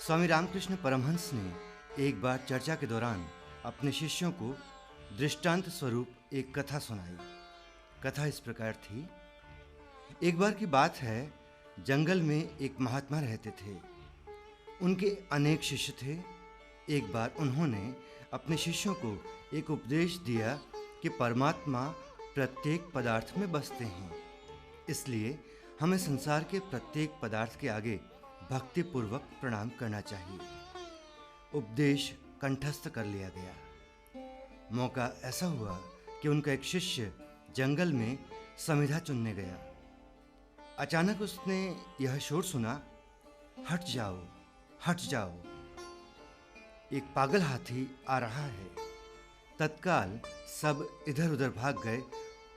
स्वामी रामकृष्ण परमहंस ने एक बार चर्चा के दौरान अपने शिष्यों को दृष्टांत स्वरूप एक कथा सुनाई। कथा इस प्रकार थी। एक बार की बात है, जंगल में एक महात्मा रहते थे। उनके अनेक शिष्य थे। एक बार उन्होंने अपने शिष्यों को एक उपदेश दिया कि परमात्मा प्रत्येक पदार्थ में बसते हैं, इसलिए हमें संसार के प्रत्येक पदार्थ के आगे भक्तिपूर्वक प्रणाम करना चाहिए। उपदेश कंठस्थ कर लिया गया। मौका ऐसा हुआ कि उनका एक शिष्य जंगल में समिधा चुनने गया। अचानक उसने यह शोर सुना, हट जाओ, हट जाओ, एक पागल हाथी आ रहा है। तत्काल सब इधर उधर भाग गए,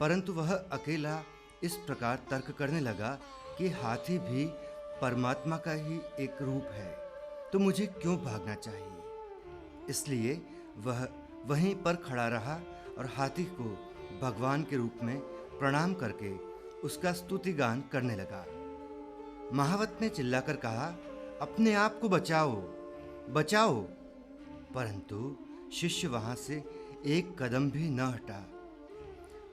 परंतु वह अकेला इस प्रकार तर्क करने लगा कि हाथी भी परमात्मा का ही एक रूप है, तो मुझे क्यों भागना चाहिए। इसलिए वह वहीं पर खड़ा रहा और हाथी को भगवान के रूप में प्रणाम करके उसका स्तुति गान करने लगा। महावत ने चिल्लाकर कहा, अपने आप को बचाओ, बचाओ। परंतु शिष्य वहां से एक कदम भी न हटा।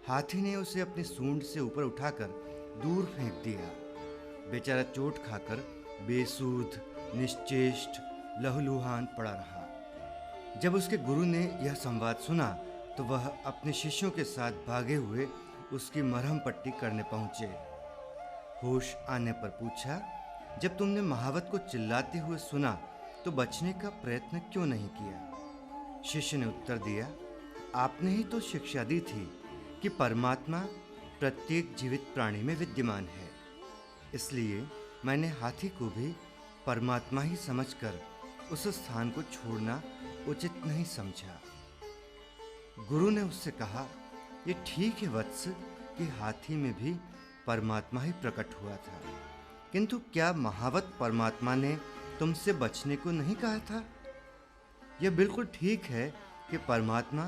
हाथी ने उसे अपनी सूंड से ऊपर उठाकर दूर फेंक दिया। बेचारा चोट खाकर बेसूध, निश्चेष्ट, लहूलुहान पड़ा रहा। जब उसके गुरु ने यह संवाद सुना तो वह अपने शिष्यों के साथ भागे हुए उसकी मरहम पट्टी करने पहुंचे। होश आने पर पूछा, जब तुमने महावत को चिल्लाते हुए सुना तो बचने का प्रयत्न क्यों नहीं किया। शिष्य ने उत्तर दिया, आपने ही तो शिक्षा दी थी कि परमात्मा प्रत्येक जीवित प्राणी में विद्यमान है, इसलिए मैंने हाथी को भी परमात्मा ही समझकर उस स्थान को छोड़ना उचित नहीं समझा। गुरु ने उससे कहा, ये ठीक है वत्स कि हाथी में भी परमात्मा ही प्रकट हुआ था, किंतु क्या महावत परमात्मा ने तुमसे बचने को नहीं कहा था। यह बिल्कुल ठीक है कि परमात्मा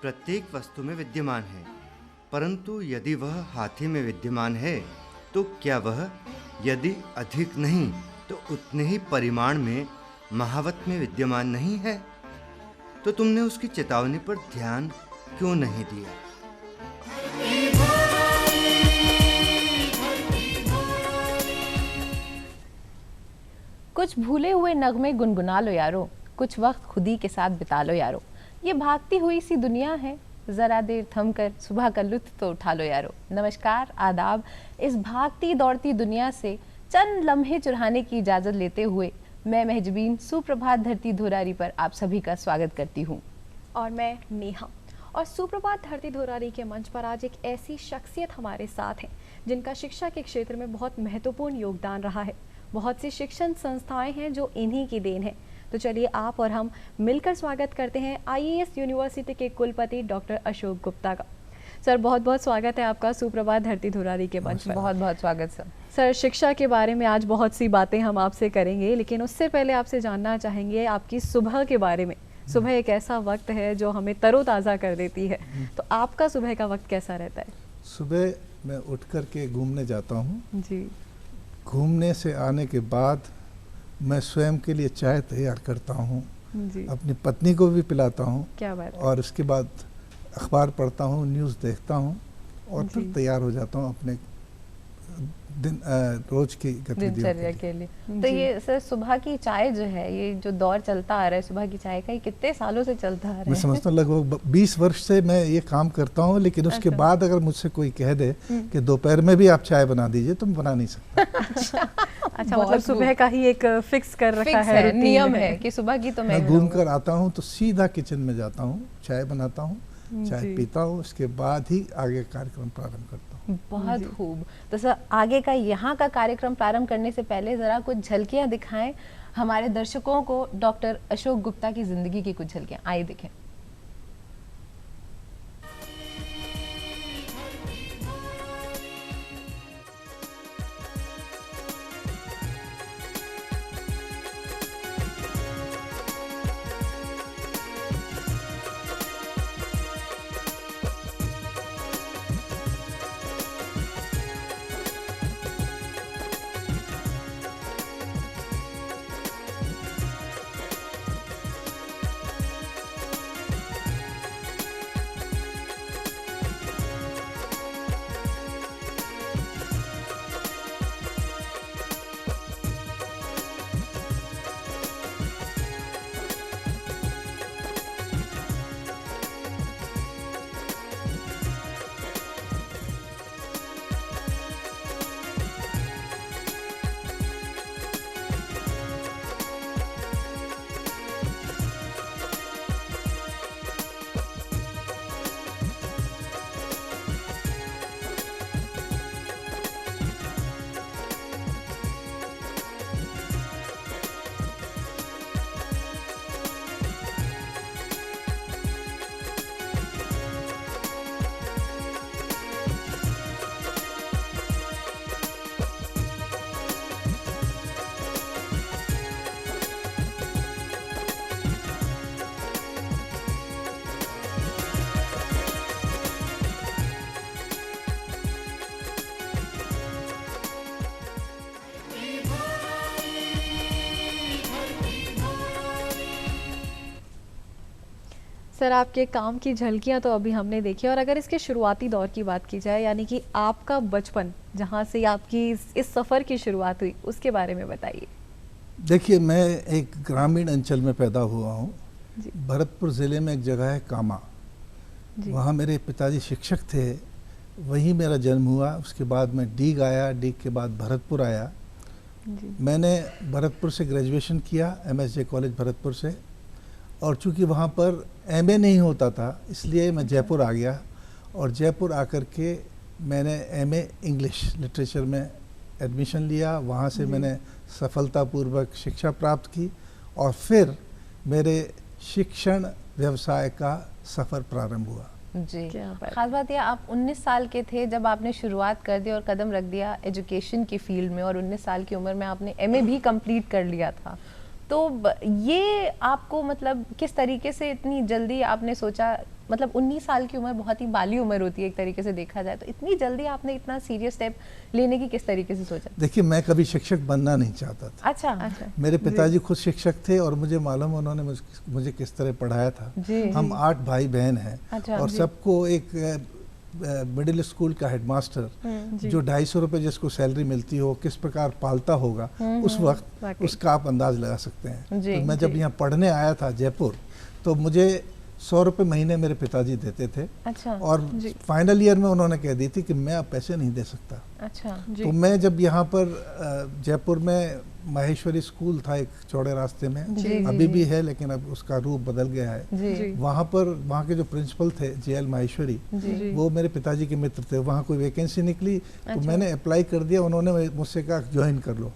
प्रत्येक वस्तु में विद्यमान है, परंतु यदि वह हाथी में विद्यमान है तो क्या वह यदि अधिक नहीं तो उतने ही परिमाण में महावत में विद्यमान नहीं है। तो तुमने उसकी चेतावनी पर ध्यान क्यों नहीं दिया। कुछ भूले हुए नगमे गुनगुना लो यारो, कुछ वक्त खुदी के साथ बिता लो यारो। ये भागती हुई सी दुनिया है, ज़रा देर थमकर सुबह का लुत्फ तो उठा लो यारो। नमस्कार, आदाब। इस भागती दौड़ती दुनिया से चंद लम्हे चुराने की इजाज़त लेते हुए मैं महजबीन सुप्रभात धरती धुरारी पर आप सभी का स्वागत करती हूँ। और मैं नेहा। और सुप्रभात धरती धुरारी के मंच पर आज एक ऐसी शख्सियत हमारे साथ हैं जिनका शिक्षा के क्षेत्र में बहुत महत्वपूर्ण योगदान रहा है। बहुत सी शिक्षण संस्थाएं हैं जो इन्हीं की देन है। तो चलिए आप और हम मिलकर स्वागत करते हैं IAS यूनिवर्सिटी के कुलपति डॉक्टर अशोक गुप्ता का। सर, बहुत बहुत स्वागत है आपका सुप्रभात धरती धुरारी के मंच पर। बहुत बहुत स्वागत सर। सर, शिक्षा के बारे में आज बहुत सी बातें हम आपसे करेंगे, लेकिन उससे पहले आपसे जानना चाहेंगे आपकी सुबह के बारे में। सुबह एक ऐसा वक्त है जो हमें तरोताज़ा कर देती है, तो आपका सुबह का वक्त कैसा रहता है? सुबह मैं उठ कर के घूमने जाता हूँ जी। घूमने से आने के बाद मैं स्वयं के लिए चाय तैयार करता हूँ जी। अपनी पत्नी को भी पिलाता हूँ। क्या बात है। और उसके बाद अखबार पढ़ता हूँ, न्यूज़ देखता हूँ और फिर तैयार हो जाता हूँ अपने दिन रोज की दिनचर्या के लिए। तो ये सर, सुबह की चाय जो है, ये जो दौर चलता आ रहा है सुबह की चाय का, ये कितने सालों से चलता आ रहा है? मैं समझता हूँ लगभग 20 वर्ष से मैं ये काम करता हूँ, लेकिन उसके बाद अगर मुझसे कोई कह दे कि दोपहर में भी आप चाय बना दीजिए तो मैं बना नहीं सकता। अच्छा, मतलब सुबह का ही एक फिक्स कर रखा है, नियम है कि सुबह की तो मैं घूम कर आता हूँ तो सीधा किचन में जाता हूँ, चाय बनाता हूँ, चाय पीता हूँ, उसके बाद ही आगे कार्यक्रम प्रारंभ करता हूँ। बहुत खूब। तो सर, आगे का यहाँ का कार्यक्रम प्रारंभ करने से पहले ज़रा कुछ झलकियाँ दिखाएं हमारे दर्शकों को डॉक्टर अशोक गुप्ता की ज़िंदगी की कुछ झलकियाँ। आइए देखें। सर, आपके काम की झलकियां तो अभी हमने देखी, और अगर इसके शुरुआती दौर की बात की जाए, यानी कि आपका बचपन जहां से आपकी इस सफ़र की शुरुआत हुई, उसके बारे में बताइए। देखिए, मैं एक ग्रामीण अंचल में पैदा हुआ हूँ। जी। भरतपुर ज़िले में एक जगह है कामा, वहाँ मेरे पिताजी शिक्षक थे, वहीं मेरा जन्म हुआ। उसके बाद मैं डीग आया, डीग के बाद भरतपुर आया। जी। मैंने भरतपुर से ग्रेजुएशन किया, MSJ कॉलेज भरतपुर से, और चूंकि वहाँ पर MA नहीं होता था इसलिए मैं जयपुर आ गया, और जयपुर आकर के मैंने MA इंग्लिश लिटरेचर में एडमिशन लिया। वहाँ से मैंने सफलतापूर्वक शिक्षा प्राप्त की, और फिर मेरे शिक्षण व्यवसाय का सफ़र प्रारंभ हुआ। जी, खास बात यह, आप 19 साल के थे जब आपने शुरुआत कर दी और कदम रख दिया एजुकेशन की फील्ड में, और 19 साल की उम्र में आपने MA भी कंप्लीट कर लिया था। तो ये आपको मतलब किस तरीके से इतनी जल्दी आपने सोचा, मतलब 19 साल की उम्र बहुत ही बाली उम्र होती है एक तरीके से देखा जाए, तो इतनी जल्दी आपने इतना सीरियस स्टेप लेने की किस तरीके से सोचा? देखिए, मैं कभी शिक्षक बनना नहीं चाहता था। अच्छा। मेरे पिताजी खुद शिक्षक थे, और मुझे मालूम उन्होंने मुझे किस तरह पढ़ाया था। हम 8 भाई बहन हैं। अच्छा, और सबको एक मिडिल स्कूल का हेडमास्टर जो 250 रुपये जिसको सैलरी मिलती हो किस प्रकार पालता होगा उस वक्त, उसका आप अंदाज लगा सकते हैं। तो मैं जब यहाँ पढ़ने आया था जयपुर, तो मुझे 100 रुपये महीने मेरे पिताजी देते थे। अच्छा। और फाइनल ईयर में उन्होंने कह दी थी कि मैं अब पैसे नहीं दे सकता। अच्छा। तो मैं जब यहाँ पर जयपुर में माहेश्वरी स्कूल था एक चौड़े रास्ते में, अभी भी है लेकिन अब उसका रूप बदल गया है। वहाँ पर वहाँ के जो प्रिंसिपल थे JL माहेश्वरी, वो मेरे पिताजी के मित्र थे। वहाँ कोई वैकेंसी निकली तो मैंने अप्लाई कर दिया, उन्होंने मुझसे कहा ज्वाइन कर लो।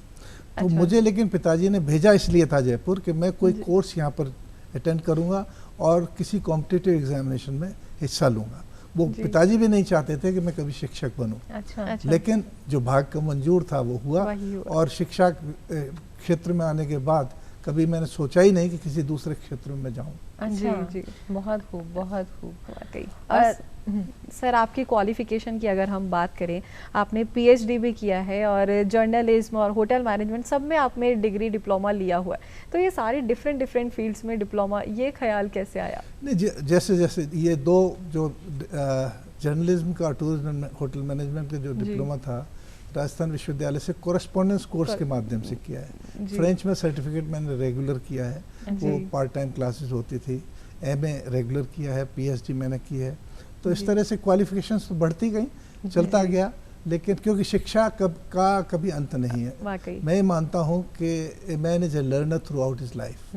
तो मुझे लेकिन पिताजी ने भेजा इसलिए था जयपुर कि मैं कोई कोर्स यहाँ पर अटेंड करूँगा और किसी कॉम्पिटिटिव एग्जामिनेशन में हिस्सा लूँगा। वो पिताजी भी नहीं चाहते थे कि मैं कभी शिक्षक बनूं। अच्छा। लेकिन जो भाग का मंजूर था वो हुआ, और शिक्षा क्षेत्र में आने के बाद कभी मैंने सोचा ही नहीं कि किसी दूसरे क्षेत्र में जाऊं। अच्छा। जी, बहुत खूब, बहुत खूब। वाकई। और सर, आपकी क्वालिफिकेशन की अगर हम बात करें, आपने PhD भी किया है, और जर्नलिज्म और होटल मैनेजमेंट सब में आपने डिग्री डिप्लोमा लिया हुआ है। तो ये सारी डिफरेंट फील्ड्स में डिप्लोमा, ये ख्याल कैसे आया? नहीं, जैसे जैसे ये दो जो जर्नलिज्म का, टूरिज्म होटल मैनेजमेंट का जो डिप्लोमा था, राजस्थान विश्वविद्यालय से कोरेस्पोंडेंस कोर्स के माध्यम से किया है। फ्रेंच में सर्टिफिकेट मैंने रेगुलर किया है, वो पार्ट टाइम क्लासेस होती थी। MA रेगुलर किया है, PhD मैंने की है। तो इस तरह से क्वालिफिकेशंस तो बढ़ती गई, चलता गया, लेकिन क्योंकि शिक्षा का कभी अंत नहीं है। मैं ये मानता हूँ कि man is a learner through out his life.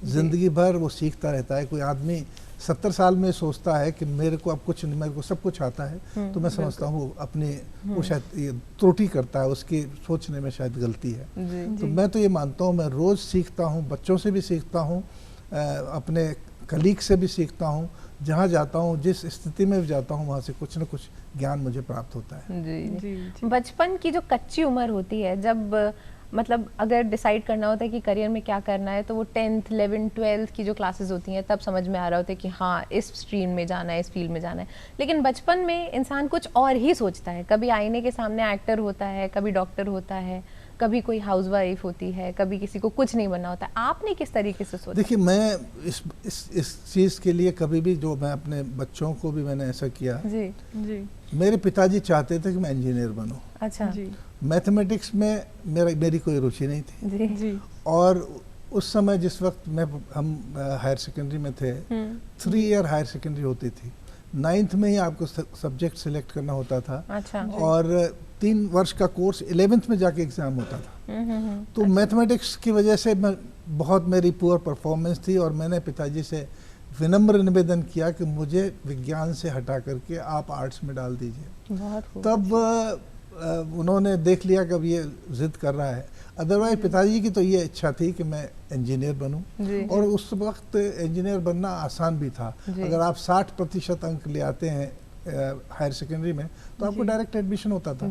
जिंदगी भर वो सीखता रहता है। कोई आदमी 70 साल में सोचता है कि मेरे को अब कुछ नहीं, मेरे को सब कुछ आता है, तो मैं समझता हूँ अपनी वो शायद त्रुटि करता है, उसकी सोचने में शायद गलती है। तो मैं तो ये मानता हूँ, मैं रोज़ सीखता हूँ, बच्चों से भी सीखता हूँ, अपने कलीग से भी सीखता हूँ। जहाँ जाता हूँ, जिस स्थिति में भी जाता हूँ, वहाँ से कुछ न कुछ ज्ञान मुझे प्राप्त होता है। जी। बचपन की जो कच्ची उम्र होती है, जब मतलब अगर डिसाइड करना होता है कि करियर में क्या करना है, तो वो 10th, 11th, 12th की जो क्लासेस होती हैं तब समझ में आ रहा होता है कि हाँ इस स्ट्रीम में जाना है, इस फील्ड में जाना है। लेकिन बचपन में इंसान कुछ और ही सोचता है। कभी आईने के सामने एक्टर होता है, कभी डॉक्टर होता है, कभी कोई हाउसवाइफ होती है, कभी किसी को कुछ नहीं बनना होता है। आपने किस तरीके से सोचा? देखिए, मैं इस चीज़ के लिए कभी भी, जो मैं अपने बच्चों को भी मैंने ऐसा किया। जी। मेरे पिताजी चाहते थे कि मैं इंजीनियर बनूं। अच्छा। मैथमेटिक्स में मेरी कोई रुचि नहीं थी। जी। और उस समय जिस वक्त हम हायर सेकेंडरी में थे, 3 ईयर हायर सेकेंडरी होती थी, 9th में ही आपको सब्जेक्ट सिलेक्ट करना होता था। अच्छा। और 3 वर्ष का कोर्स 11th में जाके एग्जाम होता था। तो मैथमेटिक्स की वजह से बहुत मेरी पुअर परफॉर्मेंस थी, और मैंने पिताजी से विनम्र निवेदन किया कि मुझे विज्ञान से हटा करके आप आर्ट्स में डाल दीजिए। तब उन्होंने देख लिया कि अब ये जिद कर रहा है। अदरवाइज पिताजी की तो ये इच्छा थी कि मैं इंजीनियर बनूं, और उस वक्त इंजीनियर बनना आसान भी था। अगर आप 60% अंक ले आते हैं हायर सेकेंडरी में, तो आपको डायरेक्ट एडमिशन होता था।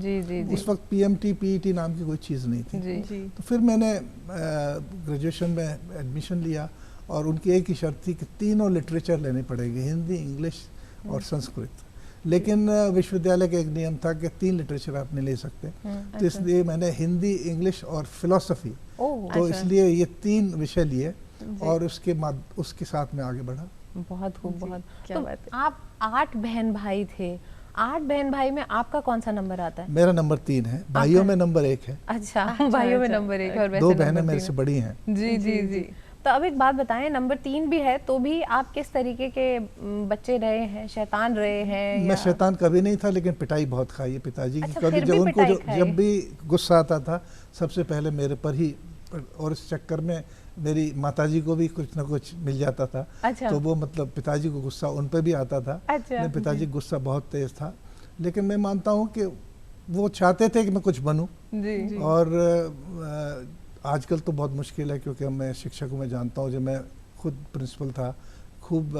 उस वक्त PMT PET नाम की कोई चीज़ नहीं थी। तो फिर मैंने ग्रेजुएशन में एडमिशन लिया, और उनकी एक ही शर्त थी कि तीनों लिटरेचर लेने पड़ेंगे, हिंदी, इंग्लिश और संस्कृत। लेकिन विश्वविद्यालय का एक नियम था कि 3 लिटरेचर आप नहीं ले सकते। तो इसलिए मैंने हिंदी, इंग्लिश और फिलॉसफी, तो इसलिए ये 3 विषय लिए, और उसके साथ में आगे बढ़ा। बहुत खूब, बहुत। क्या तो बात है। आप 8 बहन भाई थे, 8 बहन भाई में आपका कौन सा नंबर आता है? मेरा नंबर 3 है, भाइयों में नंबर 1 है। अच्छा, भाइयों में अच्छा, नंबर 1 है और वैसे 2 नंबर बहनें 3 मेरे है। से बड़ी हैं। जी जी जी। तो अब एक बात बताएं, नंबर 3 भी है तो भी आप किस तरीके के बच्चे रहे हैं, शैतान रहे हैं मैं या? शैतान कभी नहीं था, लेकिन पिटाई बहुत खाई है पिताजी की। अच्छा, कभी फिर जब भी उनको पिटाई खाई? जब भी गुस्सा आता था सबसे पहले मेरे पर ही, और इस चक्कर में मेरी माताजी को भी कुछ ना कुछ मिल जाता था। अच्छा। तो वो मतलब पिताजी को गुस्सा उन पर भी आता था। अच्छा, मेरे पिताजी गुस्सा बहुत तेज था, लेकिन मैं मानता हूँ कि वो चाहते थे कि मैं कुछ बनूं। जी और आजकल तो बहुत मुश्किल है, क्योंकि मैं शिक्षक हूँ, मैं जानता हूँ, जब मैं खुद प्रिंसिपल था खूब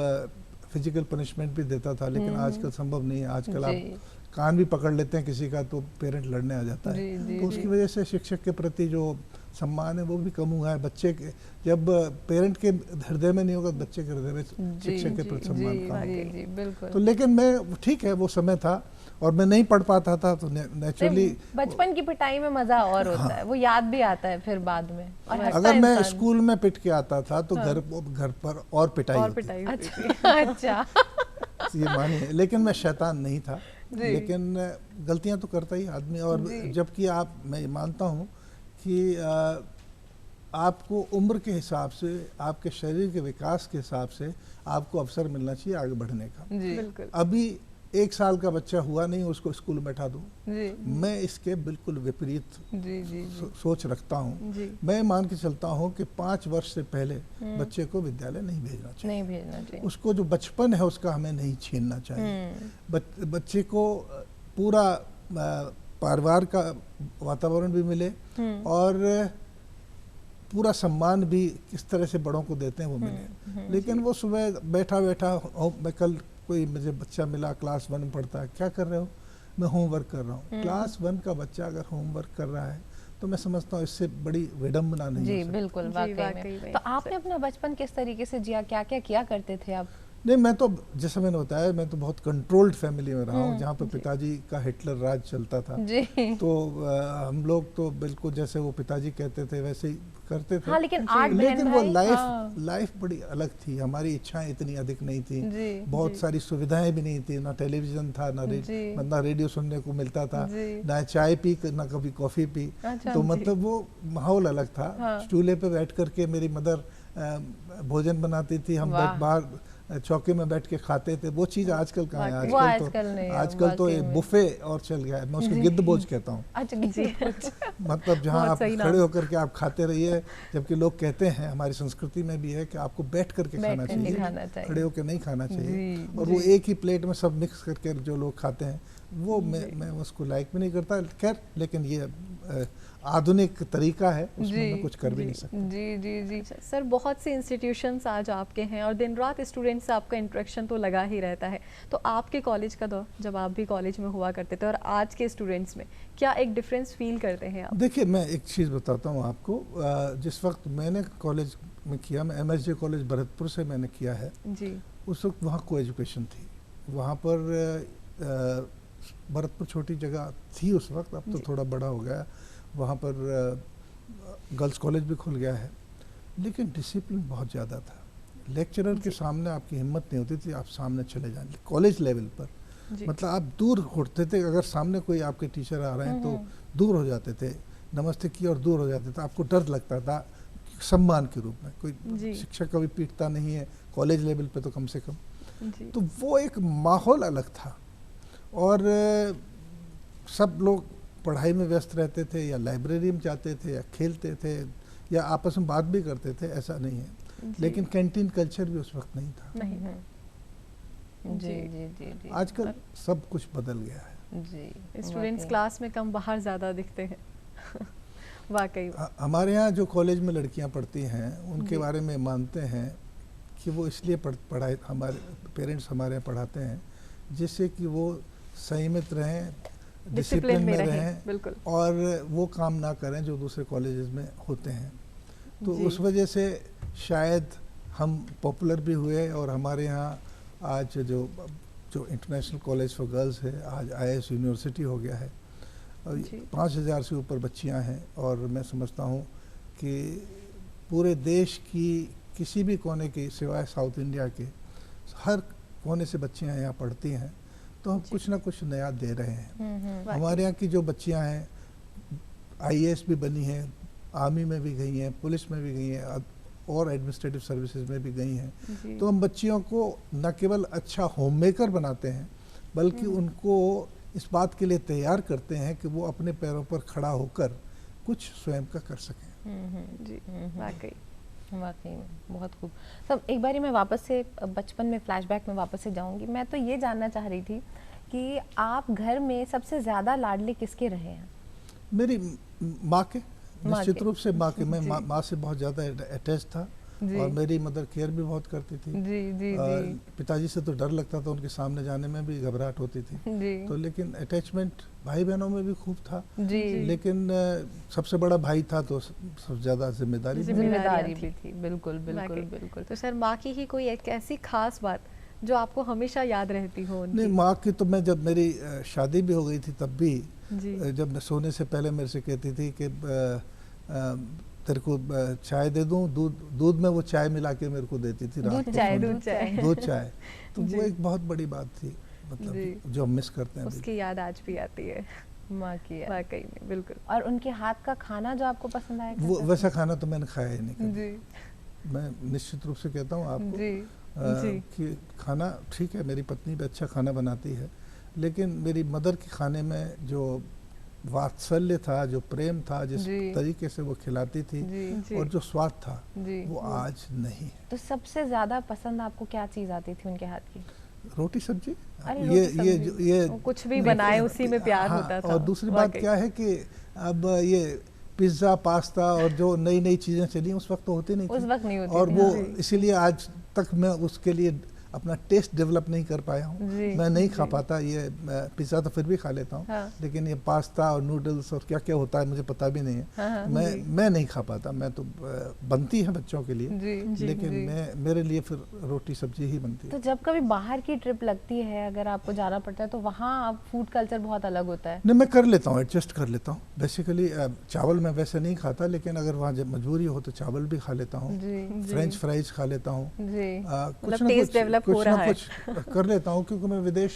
फिजिकल पनिशमेंट भी देता था, लेकिन आजकल संभव नहीं है। आजकल आप कान भी पकड़ लेते हैं किसी का तो पेरेंट लड़ने आ जाता है। तो उसकी वजह से शिक्षक के प्रति जो सम्मान है वो भी कम हुआ है। बच्चे के जब पेरेंट के हृदय में नहीं होगा, बच्चे के हृदय में शिक्षक के प्रति सम्मान कम होगा। बिल्कुल। तो लेकिन मैं, ठीक है, वो समय था और मैं नहीं पढ़ पाता था, तो नेचुरली बचपन की पिटाई में मजा और होता है, वो याद भी आता है फिर बाद में। और अगर मैं स्कूल में पिट के आता था तो घर पर और पिटाई होती। अच्छा। ये मानिए, लेकिन मैं शैतान नहीं था, लेकिन गलतियां तो करता ही आदमी। और जबकि मैं मानता हूँ कि आपको उम्र के हिसाब से, आपके शरीर के विकास के हिसाब से आपको अवसर मिलना चाहिए आगे बढ़ने का। बिल्कुल। अभी 1 साल का बच्चा हुआ नहीं, उसको स्कूल में बैठा दूं, मैं इसके बिल्कुल विपरीत सोच रखता हूँ। मैं मान के चलता हूँ कि 5 वर्ष से पहले बच्चे को विद्यालय नहीं भेजना चाहिए। उसको जो बचपन है उसका हमें नहीं छीनना चाहिए। बच्चे को पूरा परिवार का वातावरण भी मिले और पूरा सम्मान भी किस तरह से बड़ों को देते हैं वो मिले। लेकिन वो सुबह बैठा मैं कल कोई मुझे बच्चा मिला क्लास 1 में पढ़ता है, क्या कर रहे हो? मैं होमवर्क कर रहा हूँ। क्लास 1 का बच्चा अगर होमवर्क कर रहा है तो मैं समझता हूँ इससे बड़ी विडम्बना नहीं जी हो सकती। बिल्कुल, वाकई में। तो आपने अपना बचपन किस तरीके से जिया, क्या क्या किया करते थे आप? नहीं, मैं तो जैसे मैंने बताया, मैं तो बहुत कंट्रोल्ड फैमिली में रहा हूँ, जहाँ पर पिताजी का हिटलर राज चलता था। तो हम लोग तो बिल्कुल जैसे वो पिताजी कहते थे वैसे ही करते थे। हाँ, लेकिन वो लाइफ बड़ी अलग थी। हमारी इच्छाएं इतनी अधिक नहीं थी, बहुत सारी सुविधाएं भी नहीं थी, ना टेलीविजन था, ना रेडियो सुनने को मिलता था, ना चाय पी, ना कभी कॉफी पी। तो मतलब वो माहौल अलग था। चूल्हे पे बैठ करके मेरी मदर भोजन बनाती थी, हम बाहर चौके में बैठ के खाते थे। वो चीज़ आजकल कहाँ है? आजकल तो एक बुफे और चल गया है, मैं उसको गिद्धबोझ कहता हूँ। मतलब जहाँ आप खड़े होकर के आप खाते रहिए, जबकि लोग कहते हैं, हमारी संस्कृति में भी है कि आपको बैठ करके खाना चाहिए, खड़े होकर नहीं खाना चाहिए। और वो एक ही प्लेट में सब मिक्स करके जो लोग खाते हैं, वो मैं उसको लाइक भी नहीं करता। खैर, लेकिन ये आधुनिक तरीका है, उसमें मैं कुछ कर भी नहीं सकता। जी। सर, बहुत से इंस्टीट्यूशंस आज आपके हैं और दिन रात स्टूडेंट से आपका इंटरेक्शन तो लगा ही रहता है। तो आपके कॉलेज का दौर, जब आप भी कॉलेज में हुआ करते थे, और आज के स्टूडेंट्स में क्या एक डिफरेंस फील करते हैं आप? देखिए, मैं एक चीज़ बताता हूँ आपको। जिस वक्त मैंने कॉलेज में किया, मैं MSJ कॉलेज भरतपुर से मैंने किया है जी। उस वक्त वहाँ को एजुकेशन थी। वहाँ पर भरतपुर छोटी जगह थी उस वक्त, अब तो थोड़ा बड़ा हो गया। वहाँ पर गर्ल्स कॉलेज भी खुल गया है, लेकिन डिसिप्लिन बहुत ज़्यादा था। लेक्चरर के सामने आपकी हिम्मत नहीं होती थी, आप सामने चले जाएं। कॉलेज लेवल पर मतलब आप दूर उठते थे, अगर सामने कोई आपके टीचर आ रहे हैं तो दूर हो जाते थे, नमस्ते किया और दूर हो जाते थे। आपको डर लगता था, सम्मान के रूप में। कोई शिक्षक कभी पीटता नहीं है कॉलेज लेवल पे, तो कम से कम। तो वो एक माहौल अलग था और सब लोग पढ़ाई में व्यस्त रहते थे, या लाइब्रेरी में जाते थे, या खेलते थे, या आपस में बात भी करते थे, ऐसा नहीं है। लेकिन कैंटीन कल्चर भी उस वक्त नहीं था। जी। आजकल सब कुछ बदल गया है जी। स्टूडेंट्स क्लास में कम, बाहर ज़्यादा दिखते हैं। वाकई हमारे यहाँ जो कॉलेज में लड़कियाँ पढ़ती हैं, उनके बारे में मानते हैं कि वो इसलिए पढ़ाई, हमारे पेरेंट्स हमारे यहाँ पढ़ाते हैं जिससे कि वो संयमित रहें, डिसिप्लिन में रहें और वो काम ना करें जो दूसरे कॉलेजेस में होते हैं। तो उस वजह से शायद हम पॉपुलर भी हुए और हमारे यहाँ आज जो इंटरनेशनल कॉलेज फॉर गर्ल्स है, आज IIS यूनिवर्सिटी हो गया है और 5000 से ऊपर बच्चियाँ हैं। और मैं समझता हूँ कि पूरे देश की किसी भी कोने की, सिवाय साउथ इंडिया के, हर कोने से बच्चियां यहाँ पढ़ती हैं, तो हम कुछ ना कुछ नया दे रहे हैं। हमारे यहाँ की जो बच्चियां हैं IAS भी बनी हैं, आर्मी में भी गई हैं, पुलिस में भी गई हैं और एडमिनिस्ट्रेटिव सर्विसेज में भी गई हैं। तो हम बच्चियों को न केवल अच्छा होम मेकर बनाते हैं, बल्कि उनको इस बात के लिए तैयार करते हैं कि वो अपने पैरों पर खड़ा होकर कुछ स्वयं का कर सकें। जी वाकई में बहुत खूब। सब एक बारी मैं वापस से बचपन में फ्लैशबैक में वापस से जाऊंगी। मैं तो ये जानना चाह रही थी कि आप घर में सबसे ज़्यादा लाडले किसके रहे हैं? मेरी माँ के, निश्चित रूप से माँ के। मैं माँ से बहुत ज़्यादा अटैच था और मेरी मदर केयर भी बहुत करती थी। पिताजी से तो डर लगता था, उनके सामने जाने में भी घबराहट होती थी। तो लेकिन अटैचमेंट भाई बहनों में भी खूब था। लेकिन सबसे बड़ा भाई था तो सबसे ज़्यादा जिम्मेदारी भी थी। बिल्कुल। तो सर माँ की ही कोई एक ऐसी खास बात जो आपको हमेशा याद रहती हो? नहीं, माँ की तो मैं जब मेरी शादी भी हो गई थी तब भी जब मैं सोने से पहले मेरे से कहती थी कि तेरे को चाय दे दूं, दूध में वो चाय मिला के मेरे को देती थी रात को। दूध चाय तो वो एक बहुत बड़ी बात थी, मतलब जो हम मिस करते हैं। उसकी याद आज भी आती है माँ की। वाकई में बिल्कुल। और उनके हाथ का खाना जो आपको पसंद आया? वो वैसा खाना तो मैंने खाया ही नहीं। मैं निश्चित रूप से कहता हूँ आपको कि खाना ठीक है, मेरी पत्नी भी अच्छा खाना बनाती है, लेकिन मेरी मदर के खाने में जो वात्सल्य था, जो प्रेम था, जिस तरीके से वो खिलाती थी और जो स्वाद था वो आज नहीं है। तो सबसे ज्यादा पसंद आपको क्या चीज आती थी उनके हाथ की? रोटी सब्जी। ये कुछ भी बनाए उसी में प्यार होता था। और दूसरी बात क्या है कि अब ये पिज्जा पास्ता और जो नई नई चीजें चली उस वक्त तो होती नहीं थी। उस वक्त नहीं होती और वो इसीलिए आज तक मैं उसके लिए अपना टेस्ट डेवलप नहीं कर पाया हूँ। मैं नहीं खा पाता। ये पिज़्ज़ा तो फिर भी खा लेता हूँ, लेकिन ये पास्ता और नूडल्स और क्या क्या होता है मुझे पता भी नहीं है। मैं नहीं खा पाता। मैं तो बनती है बच्चों के लिए, लेकिन मेरे लिए फिर रोटी सब्जी ही बनती है। तो जब कभी बाहर की ट्रिप लगती है, अगर आपको जाना पड़ता है, तो वहाँ फूड कल्चर बहुत अलग होता है? नहीं, मैं कर लेता हूँ, एडजस्ट कर लेता हूँ। बेसिकली चावल मैं वैसे नहीं खाता, लेकिन अगर वहाँ जब मजबूरी हो तो चावल भी खा लेता हूँ, फ्रेंच फ्राइज खा लेता हूँ, कुछ ना कुछ कर लेता हूँ, क्योंकि मैं विदेश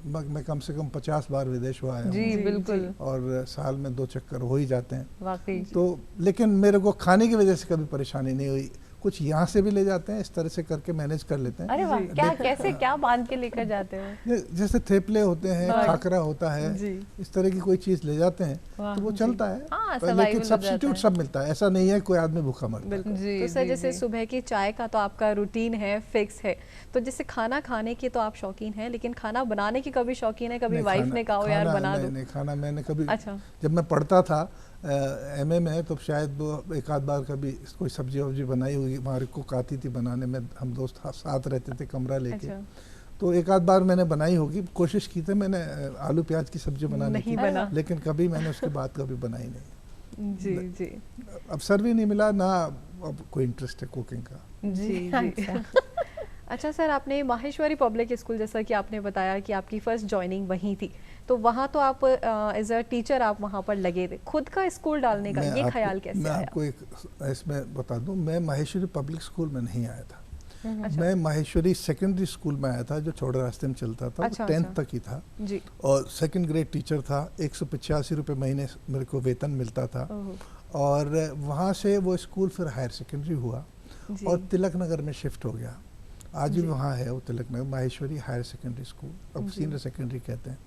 मैं कम से कम 50 बार विदेश हुआ है। जी बिल्कुल। और साल में 2 चक्कर हो ही जाते हैं वाकई। तो लेकिन मेरे को खाने की वजह से कभी परेशानी नहीं हुई। कुछ यहाँ से भी ले जाते हैं, इस तरह से करके मैनेज कर लेते हैं। अरे वाह, क्या बांध के लेकर जाते हैं? जैसे थेपले होते हैं, खाकरा होता है, इस तरह की कोई चीज ले जाते हैं तो वो चलता है। लेकिन सब्स्टिट्यूट सब मिलता है, ऐसा नहीं है कोई आदमी भूखा मरता है। तो सर जैसे सुबह की चाय का तो आपका रूटीन है, फिक्स है, तो जैसे खाना खाने की तो आप शौकीन हैं, लेकिन खाना बनाने की कभी शौकीन है? कभी वाइफ ने कहा यार बना दो? नहीं, खाना मैंने कभी, जब मैं पढ़ता था MA में, तो शायद एक आध बार कभी कोई सब्जी वब्जी बनाई होगी, हमारे को आती थी बनाने में, हम दोस्त साथ रहते थे कमरा लेके। तो एक आध बार मैंने बनाई होगी, कोशिश की थी मैंने आलू प्याज की सब्जी बनाने की, लेकिन कभी मैंने उसके बाद कभी बनाई नहीं। जी अवसर भी नहीं मिला, ना अब कोई इंटरेस्ट है कुकिंग का। जी अच्छा सर, आपने माहेश्वरी पब्लिक स्कूल, जैसा कि आपने बताया कि आपकी फर्स्ट जॉइनिंग वहीं थी, तो वहाँ तो आप एज अ टीचर आप वहाँ पर लगे थे। खुद का स्कूल डालने का ये ख्याल कैसे आया? मैं आपको एक इसमें बता दूं, मैं माहेश्वरी पब्लिक स्कूल में नहीं आया था। मैं माहेश्वरी सेकेंडरी स्कूल में आया था, जो चौड़े रास्ते में चलता था। 10th तक ही था जी। और सेकंड ग्रेड टीचर था। 185 रुपये महीने मेरे को वेतन मिलता था। और वहाँ से वो स्कूल फिर हायर सेकेंडरी हुआ और तिलक नगर में शिफ्ट हो गया। आज भी वहाँ है वो Tilak Nagar, Maheshwari higher secondary school, अब सीनियर सेकेंडरी कहते हैं।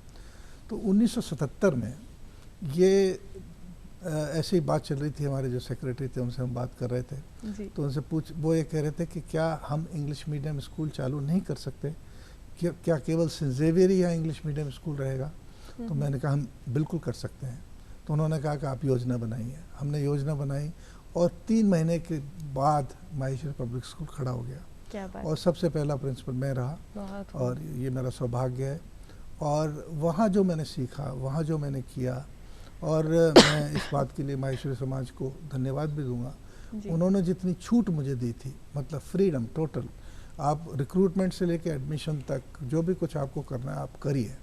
तो 1977 में ये ऐसी बात चल रही थी, हमारे जो सेक्रेटरी थे उनसे हम बात कर रहे थे, तो उनसे वो ये कह रहे थे कि क्या हम इंग्लिश मीडियम स्कूल चालू नहीं कर सकते, क्या केवल सेंट ज़ेवियर या इंग्लिश मीडियम स्कूल रहेगा? तो मैंने कहा हम बिल्कुल कर सकते हैं। तो उन्होंने कहा कि आप योजना बनाइए। हमने योजना बनाई और 3 महीने के बाद माहेश्वरी पब्लिक स्कूल खड़ा हो गया। क्या बात। और सबसे पहला प्रिंसिपल मैं रहा और ये मेरा सौभाग्य है। और वहाँ जो मैंने सीखा, वहाँ जो मैंने किया, और मैं इस बात के लिए माहेश्वरी समाज को धन्यवाद भी दूंगा। उन्होंने जितनी छूट मुझे दी थी, मतलब फ्रीडम टोटल, आप रिक्रूटमेंट से लेके एडमिशन तक जो भी कुछ आपको करना है आप करिए,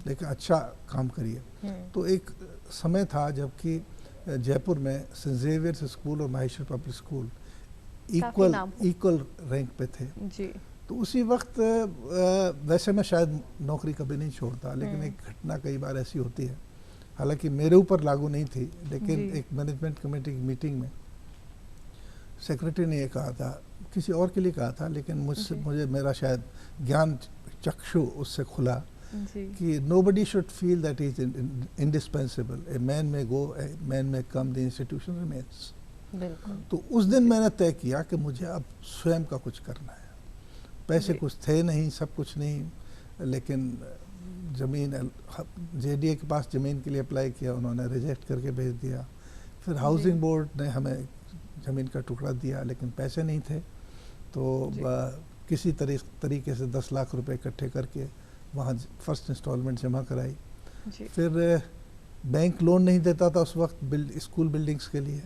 लेकिन अच्छा काम करिए। तो एक समय था जबकि जयपुर में सेंट ज़ेवियर स्कूल और Maheshwari public school equal rank पे थे। तो उसी वक्त वैसे मैं शायद नौकरी कभी नहीं छोड़ता, लेकिन एक घटना कई बार ऐसी होती है, हालांकि मेरे ऊपर लागू नहीं थी, लेकिन एक मैनेजमेंट कमेटी की मीटिंग में सेक्रेटरी ने ये कहा था, किसी और के लिए कहा था, लेकिन मुझे मेरा शायद ज्ञान चक्षु उससे खुला कि nobody should feel that he is indispensable. A man may go, a man may come, the institution remains. बिल्कुल। तो उस दिन मैंने तय किया कि मुझे अब स्वयं का कुछ करना है। पैसे कुछ थे नहीं, सब कुछ नहीं, लेकिन ज़मीन, जेडीए के पास ज़मीन के लिए अप्लाई किया, उन्होंने रिजेक्ट करके भेज दिया। फिर हाउसिंग बोर्ड ने हमें ज़मीन का टुकड़ा दिया, लेकिन पैसे नहीं थे, तो किसी तरीके से 10 लाख रुपए इकट्ठे करके वहाँ फर्स्ट इंस्टॉलमेंट जमा कराई। फिर बैंक लोन नहीं देता था उस वक्त स्कूल बिल्डिंग्स के लिए,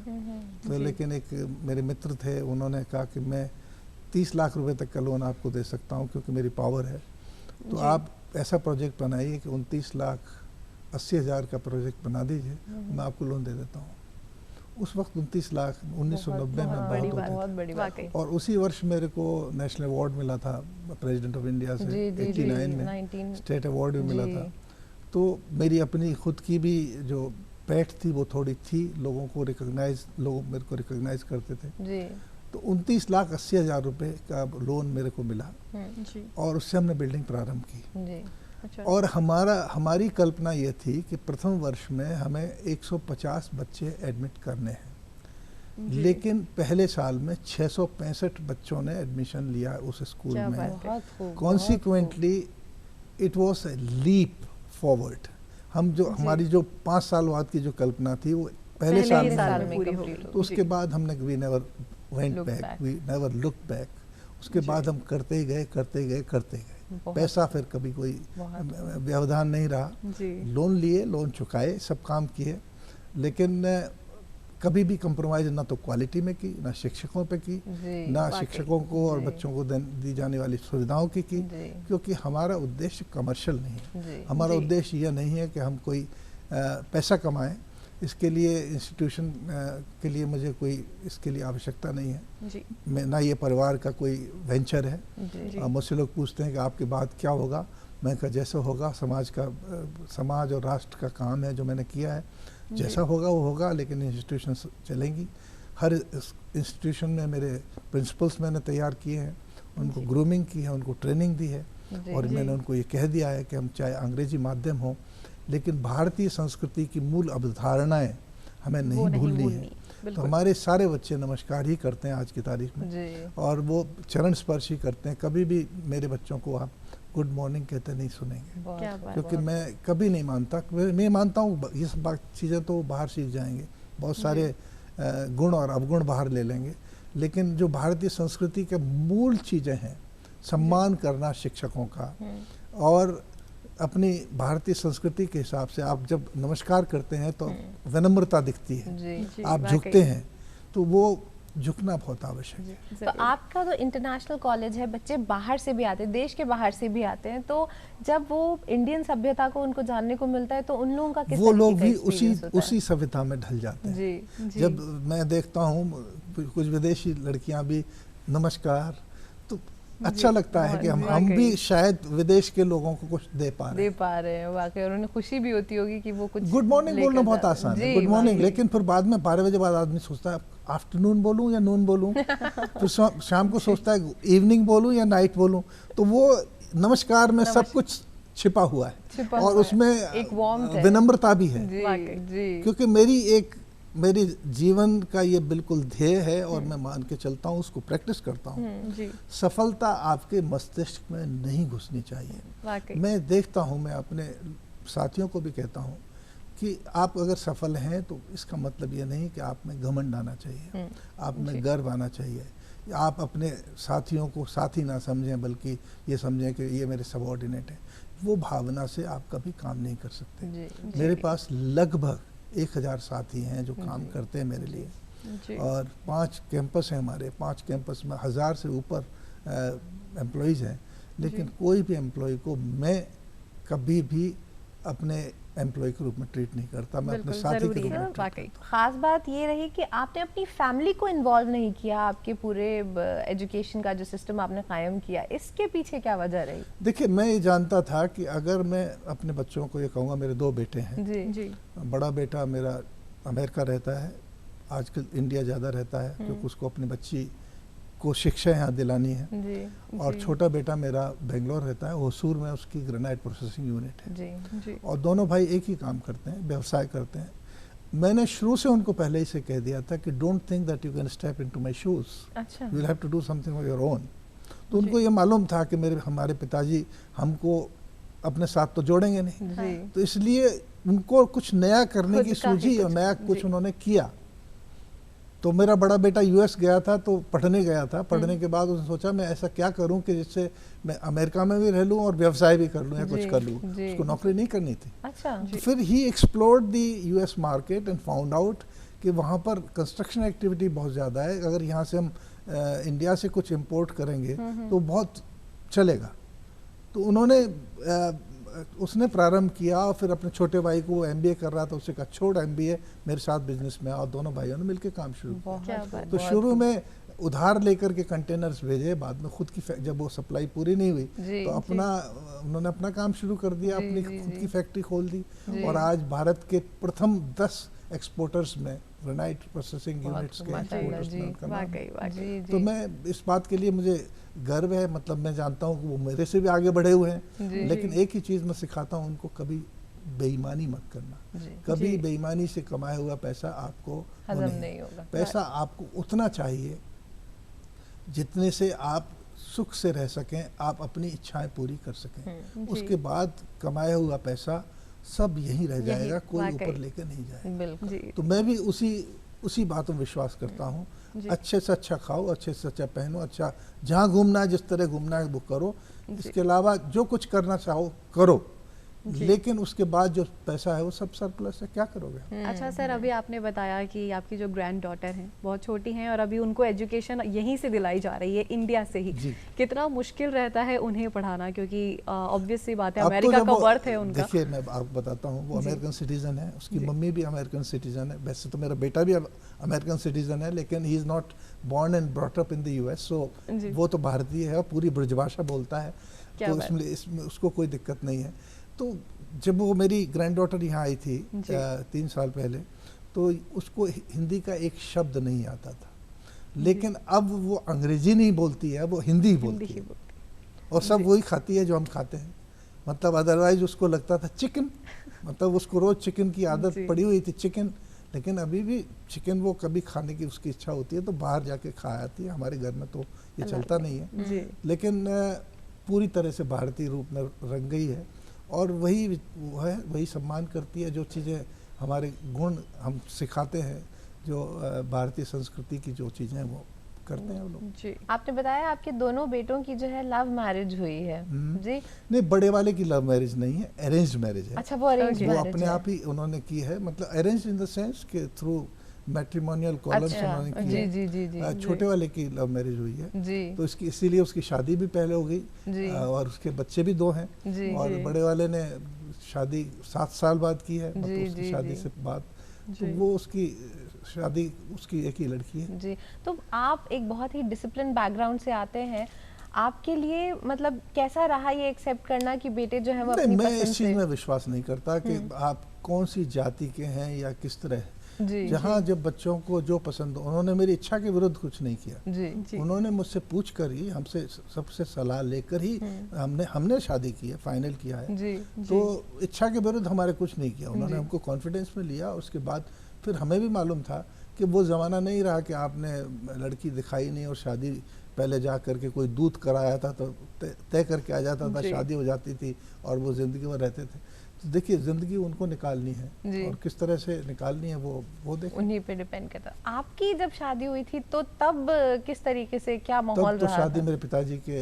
तो लेकिन एक मेरे मित्र थे, उन्होंने कहा कि मैं 30 लाख रुपए तक का लोन आपको दे सकता हूँ क्योंकि मेरी पावर है, तो आप ऐसा प्रोजेक्ट बनाइए कि 29,80,000 का प्रोजेक्ट बना दीजिए, मैं आपको लोन दे देता हूँ। उस वक्त 29 लाख 1990 में बहुत बड़ी बात। और उसी वर्ष मेरे को नेशनल अवार्ड मिला था प्रेसिडेंट ऑफ इंडिया से, 89 में स्टेट अवार्ड भी मिला था। तो मेरी अपनी खुद की भी जो पैठ थी वो थोड़ी थी, लोग मेरे को रिकॉग्नाइज करते थे। तो 29,80,000 रुपए का लोन मेरे को मिला और उससे हमने बिल्डिंग प्रारंभ की। अच्छा। और हमारी कल्पना ये थी कि प्रथम वर्ष में हमें 150 बच्चे एडमिट करने हैं, लेकिन पहले साल में 665 बच्चों ने एडमिशन लिया उस स्कूल में। Consequently it was a leap forward. हमारी जो 5 साल बाद की जो कल्पना थी वो पहले साल में पूरी हो गई। तो उसके बाद हमने we never went back, we never look back. उसके बाद हम करते गए। पैसा फिर कभी कोई व्यवधान नहीं रहा, लोन लिए, लोन चुकाए, सब काम किए, लेकिन कभी भी कंप्रोमाइज ना तो क्वालिटी में की, ना शिक्षकों पे की, ना शिक्षकों को और बच्चों को दी जाने वाली सुविधाओं की, क्योंकि हमारा उद्देश्य कमर्शियल नहीं है। हमारा उद्देश्य यह नहीं है कि हम कोई पैसा कमाएं, इसके लिए इंस्टीट्यूशन के लिए मुझे कोई इसके लिए आवश्यकता नहीं है। ना ये परिवार का कोई वेंचर है। मुझसे लोग पूछते हैं कि आपके बाद क्या होगा, मैं कहा जैसा होगा, समाज और राष्ट्र का काम है जो मैंने किया है, जैसा होगा वो होगा, लेकिन इंस्टीट्यूशन चलेंगी। हर इंस्टीट्यूशन में मेरे प्रिंसिपल्स मैंने तैयार किए हैं, उनको ग्रूमिंग की है, उनको ट्रेनिंग दी है, और मैंने उनको ये कह दिया है कि हम चाहे अंग्रेजी माध्यम हो, लेकिन भारतीय संस्कृति की मूल अवधारणाएं हमें नहीं भूलनी है। तो हमारे सारे बच्चे नमस्कार ही करते हैं आज की तारीख में, और वो चरण स्पर्श ही करते हैं। कभी भी मेरे बच्चों को आप गुड मॉर्निंग कहते नहीं सुनेंगे, क्योंकि मैं कभी नहीं मानता, मैं मानता हूँ ये सब चीज़ें तो बाहर सीख जाएंगे, बहुत सारे गुण और अवगुण बाहर ले लेंगे, लेकिन जो भारतीय संस्कृति के मूल चीज़ें हैं, सम्मान करना शिक्षकों का, और अपनी भारतीय संस्कृति के हिसाब से आप जब नमस्कार करते हैं तो विनम्रता दिखती है, आप झुकते हैं, तो वो झुकना बहुत आवश्यक है। तो आपका तो इंटरनेशनल कॉलेज है, बच्चे बाहर से भी आते हैं, देश के बाहर से भी आते हैं, तो जब वो इंडियन सभ्यता को उनको जानने को मिलता है तो उन लोगों का किस, वो लोग भी उसी सभ्यता में ढल जाते हैं। जब मैं देखता हूँ कुछ विदेशी लड़कियां भी नमस्कार, तो अच्छा लगता है कि हम भी शायद विदेश के लोगों को कुछ दे पा रहे हैं। वाकई, और उन्हें खुशी भी होती होगी कि वो कुछ। गुड मॉर्निंग बोलना बहुत आसान है, गुड मॉर्निंग, लेकिन फिर बाद में 12 बजे बाद आदमी सोचता है आफ्टरनून बोलूं या नून बोलूं, फिर शाम को सोचता है इवनिंग बोलूं या नाइट बोलूं। तो वो नमस्कार में सब कुछ छिपा हुआ है, और उसमें एक विनम्रता भी है, क्योंकि मेरी जीवन का ये बिल्कुल ध्येय है, और मैं मान के चलता हूँ, उसको प्रैक्टिस करता हूँ। सफलता आपके मस्तिष्क में नहीं घुसनी चाहिए। मैं देखता हूँ, मैं अपने साथियों को भी कहता हूँ कि आप अगर सफल हैं तो इसका मतलब ये नहीं कि आप में घमंड आना चाहिए, आप में गर्व आना चाहिए, आप अपने साथियों को साथी ना समझें, बल्कि ये समझें कि ये मेरे सबऑर्डिनेट हैं। वो भावना से आप कभी काम नहीं कर सकते। मेरे पास लगभग 1000 साथी हैं जो काम करते हैं मेरे लिए, और 5 कैंपस हैं हमारे, 5 कैंपस में 1000 से ऊपर एम्प्लॉयज़ हैं, लेकिन कोई भी एम्प्लॉय को मैं कभी भी अपने एम्प्लॉय के रूप में ट्रीट नहीं करता, मैं अपने बिल्कुल, साथी के ज़रूरी रूप है, में treat वाकई। करता खास बात ये रही कि आपने अपनी फैमिली को इन्वॉल्व नहीं किया, आपके पूरे एजुकेशन का जो सिस्टम आपने कायम किया, इसके पीछे क्या वजह रही? हूं। देखिए, मैं ये जानता था कि अगर मैं अपने बच्चों को ये कहूँगा, मेरे 2 बेटे हैं, जी जी बड़ा बेटा मेरा अमेरिका रहता है, आजकल इंडिया ज़्यादा रहता है क्योंकि उसको अपनी बच्ची को शिक्षा यहाँ दिलानी है, जी और छोटा बेटा मेरा बेंगलोर रहता है, होसूर में उसकी ग्रेनाइट प्रोसेसिंग यूनिट है, जी जी और दोनों भाई एक ही काम करते हैं, व्यवसाय करते हैं। मैंने शुरू से उनको पहले ही से कह दिया था कि don't think that you can step into my shoes, अच्छा you will have to do something of your own. तो उनको ये मालूम था कि हमारे पिताजी हमको अपने साथ तो जोड़ेंगे नहीं, जी तो इसलिए उनको कुछ नया करने खुद की का ही सूझी और कुछ, नया कुछ जी। उन्होंने किया। तो मेरा बड़ा बेटा यूएस गया था, तो पढ़ने गया था, पढ़ने के बाद उसने सोचा मैं ऐसा क्या करूं कि जिससे मैं अमेरिका में भी रह लूं और व्यवसाय भी कर लूं या कुछ जी, कर लूं। जी। उसको नौकरी नहीं करनी थी। अच्छा तो फिर he explored the US market and found out कि वहाँ पर कंस्ट्रक्शन एक्टिविटी बहुत ज़्यादा है, अगर यहाँ से हम इंडिया से कुछ इम्पोर्ट करेंगे तो बहुत चलेगा। तो उसने प्रारंभ किया, और फिर अपने छोटे भाई को, वो एमबीए कर रहा था, उसे कहा छोड़ एमबीए, मेरे साथ बिजनेस में, और दोनों भाइयों ने मिलकर काम शुरू किया। बहुत क्या बात। तो शुरू में उधार लेकर के कंटेनर्स भेजे, बाद में खुद की जब वो सप्लाई पूरी नहीं हुई जी, तो उन्होंने अपना काम शुरू कर दिया, जी, अपनी जी, खुद जी। की फैक्ट्री खोल दी, जी। और आज भारत के प्रथम 10 एक्सपोर्टर्स में ग्रेनाइट प्रोसेसिंग बहुत यूनिट्स के माशाल्लाह, एक्सपोर्टर्स जी, में उनका नाम है। वाकई वाकई जी तो जी मैं इस बात के लिए मुझे गर्व है, मतलब मैं जानता हूँ कि वो मेरे से भी आगे बढ़े हुए हैं, जी, लेकिन एक ही चीज़ मैं सिखाता हूँ उनको, कभी बेईमानी मत करना। जी कभी जी। बेईमानी से कमाया हुआ पैसा आपको वो हजम नहीं होगा। पैसा आपको उतना चाहिए जितने से आप सुख से रह सकें, आप अपनी इच्छाएं पूरी कर सकें। जी। उसके बाद कमाया हुआ पैसा सब यहीं रह जाएगा, कोई वाकई। ऊपर लेकर नहीं जाएगा। बिल्कुल जी तो मैं भी उसी बातों में विश्वास करता हूँ। जी। अच्छे से अच्छा खाओ, अच्छे से अच्छा पहनो, अच्छा जहाँ घूमना है, जिस तरह घूमना है वो करो। जी। इसके अलावा जो कुछ करना चाहो करो, जी। लेकिन उसके बाद जो पैसा है वो सब सरप्लस है, क्या करोगे? अच्छा सर, अभी आपने बताया कि आपकी जो ग्रैंड डॉटर हैं बहुत छोटी हैं और अभी उनको एजुकेशन यहीं से दिलाई जा रही है, इंडिया से ही। जी। कितना मुश्किल रहता है उन्हें पढ़ाना, क्योंकि ऑब्वियस सी बात है, अब तो अमेरिका जब का वो- बर्थ है उनका। देखिए, मैं आपको बताता हूँ, वो जी। अमेरिकन सिटीजन है, उसकी जी। मम्मी भी अमेरिकन सिटीजन है। वैसे तो मेरा बेटा भी अमेरिकन सिटीजन है, लेकिन he is not born and brought up in the US, so ji. वो तो भारतीय है और पूरी ब्रजभाषा बोलता है, क्या तो बात। इसमें उसको कोई दिक्कत नहीं है। तो जब वो मेरी ग्रैंड डॉटर यहाँ आई थी जी। 3 साल पहले, तो उसको हिंदी का एक शब्द नहीं आता था, लेकिन अब वो अंग्रेजी नहीं बोलती है, वो हिंदी हिंदी बोलती ही है, बोलती और सब जी। वही खाती है जो हम खाते हैं। मतलब अदरवाइज उसको लगता था चिकन, मतलब उसको रोज चिकन की आदत जी। पड़ी हुई थी, चिकन। लेकिन अभी भी चिकन वो कभी खाने की उसकी इच्छा होती है तो बाहर जाके खा आती है, हमारे घर में तो ये अल्लाह चलता के। नहीं है। जी लेकिन पूरी तरह से भारतीय रूप में रंग गई है, और वही वो है, वही सम्मान करती है, जो चीज़ें हमारे गुण हम सिखाते हैं, जो भारतीय संस्कृति की जो चीज़ें हैं वो करते हैं वो लोग। जी आपने बताया आपके दोनों बेटों की जो है लव मैरिज हुई है। जी नहीं, बड़े वाले की लव मैरिज नहीं है, अरेंज मैरिज है। अच्छा, वो अरेंज Okay. वो मैरिज अपने है। आप ही उन्होंने की है, मतलब अरेंज इन द सेंस के थ्रू मैट्रिमोनियल कॉलम्स अच्छा, उन्होंने की जी है। जी जी जी छोटे वाले की लव मैरिज हुई है, जी तो इसकी इसीलिए उसकी शादी भी पहले हो गई, जी और उसके बच्चे भी 2 हैं, जी और जी। बड़े वाले ने शादी 7 साल बाद की है, मतलब जी, उसकी जी, शादी जी। से बाद। तो जी। वो उसकी शादी, उसकी एक ही लड़की है। जी। तो आप एक बहुत ही डिसिप्लिन बैकग्राउंड से आते हैं, आपके लिए मतलब कैसा रहा ये एक्सेप्ट करना कि बेटे जो है वो नहीं, अपनी मैं पसंद इस चीज़ से? में विश्वास नहीं करता कि आप कौन सी जाति के हैं या किस तरह। जी जहाँ जब बच्चों को जो पसंद हो, उन्होंने मेरी इच्छा के विरुद्ध कुछ नहीं किया। जी जी उन्होंने मुझसे पूछ कर ही, हमसे सबसे सलाह लेकर ही हमने शादी की है, फाइनल किया है। जी तो इच्छा के विरुद्ध हमारे कुछ नहीं किया, उन्होंने जी। हमको कॉन्फिडेंस में लिया। उसके बाद फिर हमें भी मालूम था कि वो ज़माना नहीं रहा कि आपने लड़की दिखाई नहीं और शादी पहले जा करके कोई दूत कराया था तो तय करके आ जाता था, जी। शादी हो जाती थी और वो ज़िंदगी भर रहते थे। तो देखिए, ज़िंदगी उनको निकालनी है, जी। और किस तरह से निकालनी है वो देखें। उन्हीं पे डिपेंड करता। आपकी जब शादी हुई थी तो तब किस तरीके से, क्या माहौल तब तो रहा शादी था? मेरे पिताजी के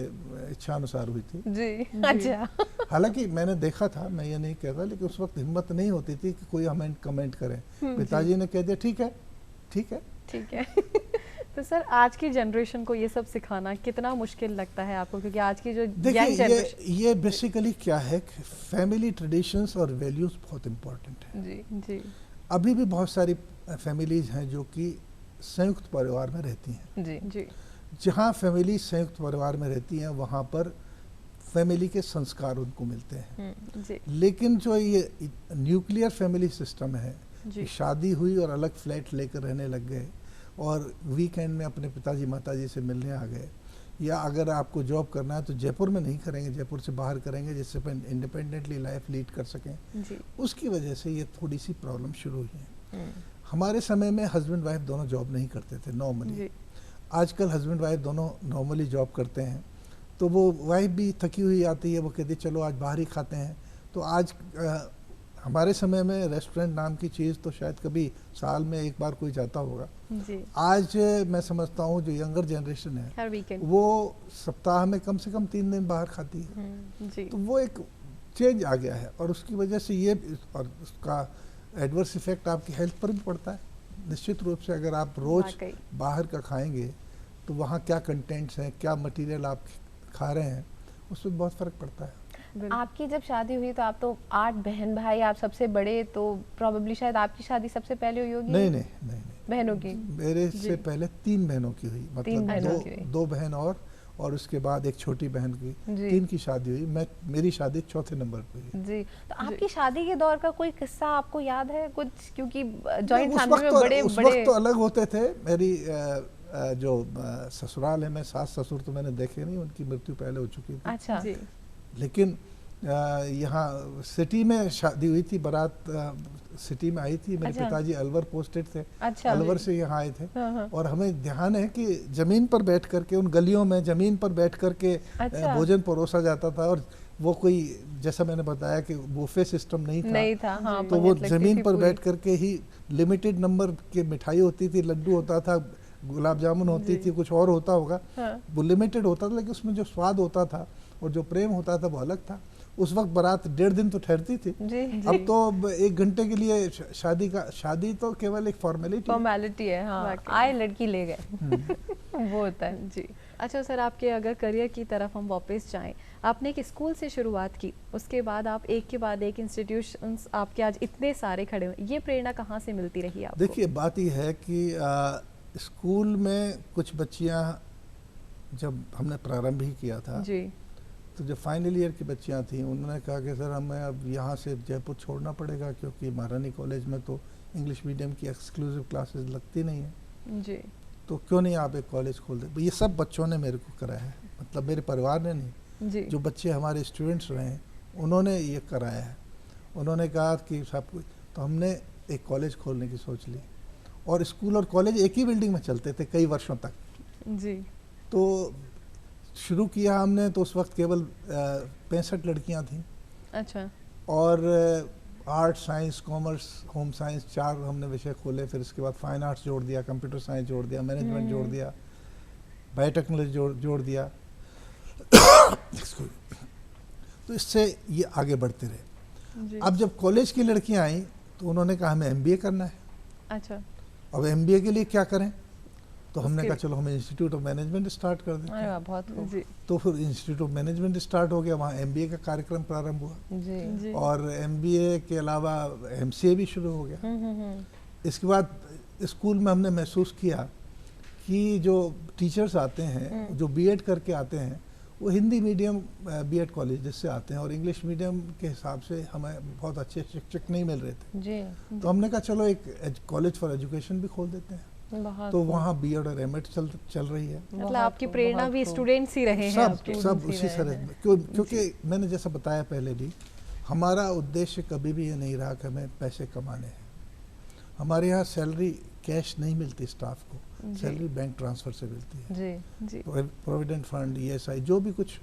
इच्छा अनुसार हुई थी। जी अच्छा हालांकि मैंने देखा था, मैं ये नहीं कहता, लेकिन उस वक्त हिम्मत नहीं होती थी कि कोई हमें कमेंट करे। पिताजी ने कह दिया ठीक है, ठीक है। ठीक है तो सर आज की जनरेशन को ये सब सिखाना कितना मुश्किल लगता है आपको, क्योंकि आज की जो देखिए यंग जनरेशन। ये बेसिकली क्या है कि फैमिली ट्रेडिशंस और वैल्यूज बहुत इम्पोर्टेंट है। जी जी अभी भी बहुत सारी फैमिलीज हैं जो कि संयुक्त परिवार में रहती हैं। जी जी जहाँ फैमिली संयुक्त परिवार में रहती हैं वहाँ पर फैमिली के संस्कार उनको मिलते हैं। जी लेकिन जो ये न्यूक्लियर फैमिली सिस्टम है जी कि शादी हुई और अलग फ्लैट लेकर रहने लग गए और वीकेंड में अपने पिताजी माताजी से मिलने आ गए, या अगर आपको जॉब करना है तो जयपुर में नहीं करेंगे, जयपुर से बाहर करेंगे जिससे इंडिपेंडेंटली लाइफ लीड कर सकें, जी उसकी वजह से ये थोड़ी सी प्रॉब्लम शुरू हुई है। हमारे समय में हस्बैंड वाइफ दोनों जॉब नहीं करते थे नॉर्मली। जी आजकल हस्बैंड वाइफ दोनों नॉर्मली जॉब करते हैं, तो वो वाइफ भी थकी हुई आती है, वो कहती है चलो आज बाहर ही खाते हैं। तो आज हमारे समय में रेस्टोरेंट नाम की चीज़ तो शायद कभी साल में एक बार कोई जाता होगा। जी आज मैं समझता हूँ जो यंगर जनरेशन है हर वीकेंड। वो सप्ताह में कम से कम 3 दिन बाहर खाती है। जी तो वो एक चेंज आ गया है और उसकी वजह से ये और उसका एडवर्स इफेक्ट आपकी हेल्थ पर भी पड़ता है निश्चित रूप से। अगर आप रोज वाकई। बाहर का खाएंगे तो वहाँ क्या कंटेंट्स हैं, क्या मटेरियल आप खा रहे हैं, उसमें बहुत फ़र्क पड़ता है। आपकी जब शादी हुई तो आप तो 8 बहन भाई, आप सबसे बड़े, तो प्रोबेबली शायद आपकी शादी सबसे पहले हुई होगी। नहीं नहीं नहीं नहीं बहनों की। मेरे से पहले 3 बहनों की हुई, 3 बहनों मतलब की हुई। 2 बहन और उसके बाद एक छोटी बहन की, जी। 3 की शादी हुई। मेरी शादी चौथे नंबर पे हुई। जी, तो आपकी शादी के दौर का कोई किस्सा आपको याद है कुछ, क्योंकि जॉइंट उस फैमिली वक्त में तो, बड़े उस बड़े वक्त तो अलग होते थे। मेरी जो ससुराल है, मैं सास ससुर तो मैंने देखे नहीं, उनकी मृत्यु पहले हो चुकी थी। अच्छा जी लेकिन यहाँ सिटी में शादी हुई थी, बारात सिटी में आई थी। मेरे अच्छा। पिताजी अलवर पोस्टेड थे, अच्छा अलवर से यहाँ आए थे। हाँ, हाँ। और हमें ध्यान है कि जमीन पर बैठ करके, उन गलियों में जमीन पर बैठ करके अच्छा। भोजन परोसा जाता था। और वो कोई, जैसा मैंने बताया कि बुफे सिस्टम नहीं था, नहीं था, हाँ, तो वो पंगत लगती जमीन थी पर पूरी। बैठ करके ही लिमिटेड नंबर के मिठाई होती थी, लड्डू होता था, गुलाब जामुन होती थी, कुछ और होता होगा। हाँ। वो लिमिटेड होता था, लेकिन उसमें जो स्वाद होता था और जो प्रेम होता था वो अलग था। उस वक्त बारात 1.5 दिन तो ठहरती थी। जी अब तो 1 घंटे के लिए शादी तो केवल एक फॉर्मेलिटी। फॉर्मेलिटी है, हाँ, वाकई। आए लड़की ले गए वो होता है। जी। अच्छा सर, आपके अगर करियर की तरफ हम वापस जाएं, आपने एक स्कूल से शुरुआत की, उसके बाद आप एक के बाद एक इंस्टीट्यूशंस आपके आज इतने सारे खड़े हुए, ये प्रेरणा कहाँ से मिलती रही आपको? देखिए बात यह है कि स्कूल में कुछ बच्चियां, जब हमने प्रारंभ ही किया था, जी तो जो फाइनल ईयर की बच्चियां थीं, उन्होंने कहा कि सर हमें अब यहाँ से जयपुर छोड़ना पड़ेगा, क्योंकि महारानी कॉलेज में तो इंग्लिश मीडियम की एक्सक्लूसिव क्लासेस लगती नहीं है, जी तो क्यों नहीं आप एक कॉलेज खोल दे। ये सब बच्चों ने मेरे को कराया है, मतलब मेरे परिवार ने नहीं, जी जो बच्चे हमारे स्टूडेंट्स रहे हैं उन्होंने ये कराया है। उन्होंने कहा कि सब कुछ, तो हमने एक कॉलेज खोलने की सोच ली। और स्कूल और कॉलेज एक ही बिल्डिंग में चलते थे कई वर्षों तक। जी तो शुरू किया हमने, तो उस वक्त केवल 65 लड़कियां थीं, अच्छा और art, science, commerce, home science 4 हमने विषय खोले। फिर इसके बाद फाइन आर्ट्स जोड़ दिया, कंप्यूटर साइंस जोड़ दिया, मैनेजमेंट जोड़ दिया, बायोटेक्नोलॉजी जोड़ दिया। तो इससे ये आगे बढ़ते रहे। जी अब जब कॉलेज की लड़कियां आई तो उन्होंने कहा हमें MBA करना है। अच्छा अब MBA के लिए क्या करें, तो हमने उसके- कहा चलो हम इंस्टीट्यूट ऑफ मैनेजमेंट स्टार्ट कर देते अरे हैं। वाह, बहुत खूब। जी तो फिर इंस्टीट्यूट ऑफ मैनेजमेंट स्टार्ट हो गया, वहाँ MBA का कार्यक्रम प्रारंभ हुआ, जी जी और MBA के अलावा MCA भी शुरू हो गया। इसके बाद स्कूल में हमने महसूस किया कि जो टीचर्स आते हैं, जो B.Ed करके आते हैं, वो हिंदी मीडियम B.Ed कॉलेज से आते हैं, और इंग्लिश मीडियम के हिसाब से हमें बहुत अच्छे शिक्षक नहीं मिल रहे थे। जी तो हमने कहा चलो एक कॉलेज फॉर एजुकेशन भी खोल देते हैं। बहुत तो खूब। वहाँ B.Ed और M.Ed चल रही है। मतलब बहुत आपकी खूब, प्रेरणा बहुत भी खूब। स्टूडेंट्स ही रहे हैं सब आपके। सब ही उसी रहे तरह हैं। क्योंकि मैंने जैसा बताया पहले भी, हमारा उद्देश्य कभी भी ये नहीं रहा कि हमें पैसे कमाने हैं। हमारे यहाँ सैलरी कैश नहीं मिलती स्टाफ को, जी। सैलरी बैंक ट्रांसफ़र से मिलती है। जी जी प्रोविडेंट फंड, ESI, जो भी कुछ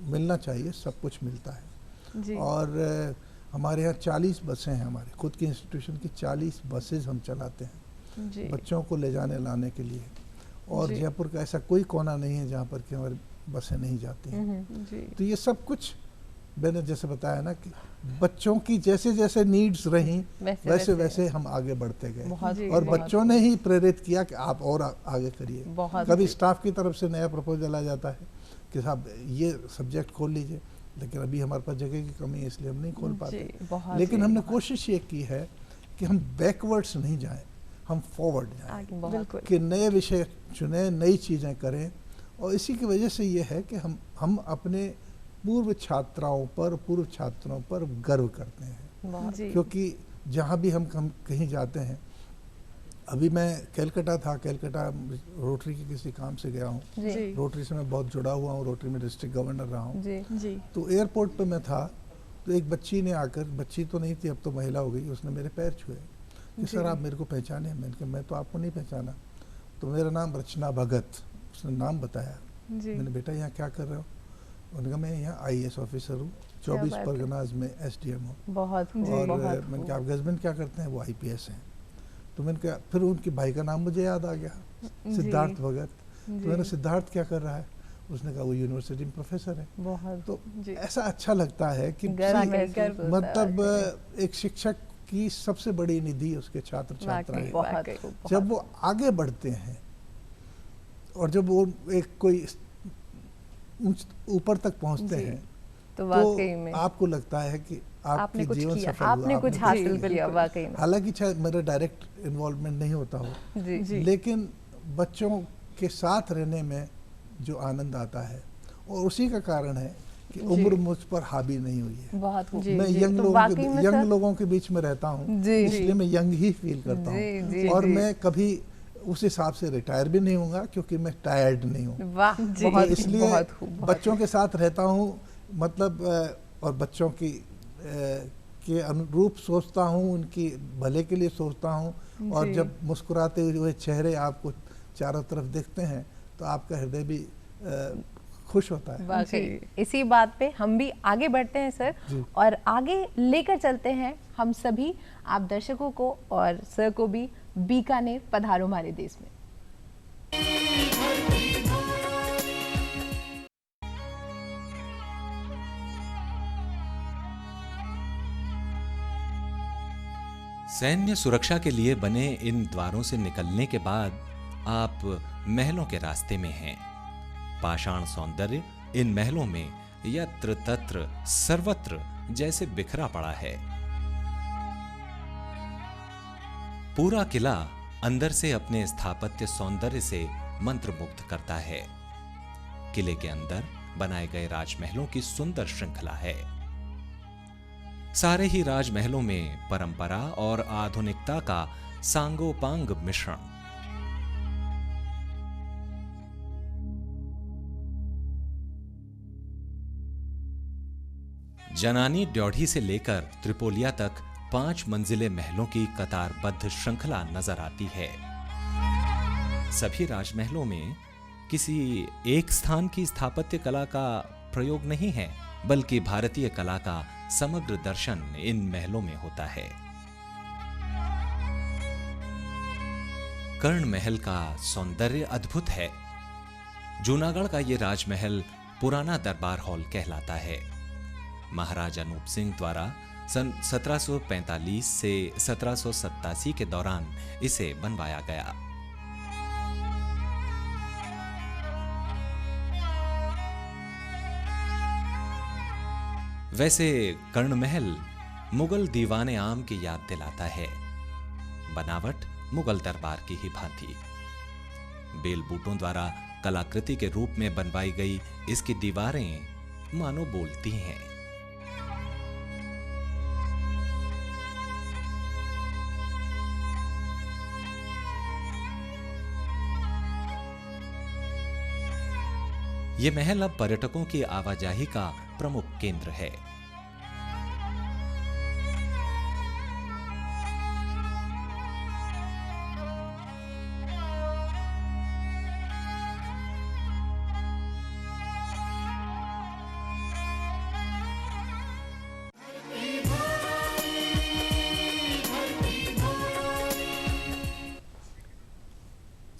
मिलना चाहिए सब कुछ मिलता है। जी और हमारे यहाँ 40 बसें हैं, हमारे खुद की इंस्टीट्यूशन की 40 बसेज हम चलाते हैं जी बच्चों को ले जाने लाने के लिए। और जी। जयपुर का ऐसा कोई कोना नहीं है जहाँ पर कि हमारी बसें नहीं जाती हैं। जी तो ये सब कुछ मैंने जैसे बताया ना कि बच्चों की जैसे जैसे नीड्स रहीं वैसे वैसे वैसे हम आगे बढ़ते गए बहुत और बच्चों ने ही प्रेरित किया कि आप और आगे करिए। बहुत कभी स्टाफ की तरफ से नया प्रपोजल आ जाता है कि साहब ये सब्जेक्ट खोल लीजिए, लेकिन अभी हमारे पास जगह की कमी है इसलिए हम नहीं खोल पाते। लेकिन हमने कोशिश ये की है कि हम बैकवर्ड्स नहीं जाएं, हम फॉरवर्ड जाएं, बिल्कुल कि नए विषय चुनें, नई चीज़ें करें। और इसी की वजह से ये है कि हम अपने पूर्व छात्राओं पर, पूर्व छात्रों पर गर्व करते हैं, क्योंकि जहाँ भी हम कहीं जाते हैं, अभी मैं कलकत्ता था, कलकत्ता रोटरी के किसी काम से गया हूँ, रोटरी से मैं बहुत जुड़ा हुआ हूँ, रोटरी में डिस्ट्रिक्ट गवर्नर रहा हूँ जी। तो एयरपोर्ट पे मैं था तो एक बच्ची ने आकर, बच्ची तो नहीं थी अब तो महिला हो गई, उसने मेरे पैर छुए कि सर आप मेरे को पहचाने? मैंने कहा मैं तो आपको नहीं पहचाना। तो मेरा नाम रचना भगत, उसने नाम बताया। मैंने बेटा यहाँ क्या कर रहे हो? उन्होंने कहा मैं यहाँ IAS ऑफिसर हूँ, 24 परगनाज में SDM हूँ। बहुत और मैंने कहा आप हस्बैंड क्या करते हैं? वो IPS हैं। तो मैंने कहा, फिर उनके भाई का नाम मुझे याद आ गया, सिद्धार्थ भगत। तो मैंने सिद्धार्थ क्या कर रहा है? उसने कहा वो यूनिवर्सिटी में प्रोफेसर है। बहुत तो ऐसा अच्छा लगता है कि मतलब एक शिक्षक की सबसे बड़ी निधि उसके छात्र छात्राएं, जब वो आगे बढ़ते हैं और जब वो एक कोई ऊपर तक पहुंचते हैं तो वाकई में आपको लगता है कि आपके जीवन सफल हुआ, आपने कुछ हासिल किया वाकई में। हालांकि शायद मेरा डायरेक्ट इन्वॉल्वमेंट नहीं होता हो, लेकिन बच्चों के साथ रहने में जो आनंद आता है और उसी का कारण है कि उम्र मुझ पर हावी नहीं हुई है। बहुत मैं यंग लोगों के बीच में रहता हूँ, इसलिए मैं यंग ही फील करता हूँ और मैं कभी उस हिसाब से रिटायर भी नहीं होगा क्योंकि मैं टायर्ड नहीं हूँ। इसलिए बच्चों के साथ रहता हूँ, मतलब और बच्चों की के अनुरूप सोचता हूँ, उनकी भले के लिए सोचता हूँ और जब मुस्कुराते हुए चेहरे आपको चारों तरफ दिखते हैं तो आपका हृदय भी खुश होता है। वाकई इसी बात पे हम भी आगे बढ़ते हैं सर, और आगे लेकर चलते हैं हम सभी आप दर्शकों को और सर को भी बीकानेर पधारो हमारे देश में। सैन्य सुरक्षा के लिए बने इन द्वारों से निकलने के बाद आप महलों के रास्ते में हैं। पाषाण सौंदर्य इन महलों में यत्र तत्र सर्वत्र जैसे बिखरा पड़ा है। पूरा किला अंदर से अपने स्थापत्य सौंदर्य से मंत्रमुग्ध करता है। किले के अंदर बनाए गए राजमहलों की सुंदर श्रृंखला है। सारे ही राजमहलों में परंपरा और आधुनिकता का सांगोपांग मिश्रण। जनानी ड्योढ़ी से लेकर त्रिपोलिया तक 5 मंजिले महलों की कतारबद्ध श्रृंखला नजर आती है। सभी राजमहलों में किसी एक स्थान की स्थापत्य कला का प्रयोग नहीं है, बल्कि भारतीय कला का समग्र दर्शन इन महलों में होता है। कर्ण महल का सौंदर्य अद्भुत है। जूनागढ़ का ये राजमहल पुराना दरबार हॉल कहलाता है। महाराजा अनूप सिंह द्वारा सन 1745 से 1787 के दौरान इसे बनवाया गया। वैसे कर्ण महल मुगल दीवाने आम की याद दिलाता है। बनावट मुगल दरबार की ही भांति। बेल बूटों द्वारा कलाकृति के रूप में बनवाई गई इसकी दीवारें मानो बोलती हैं। ये महल अब पर्यटकों की आवाजाही का प्रमुख केंद्र है।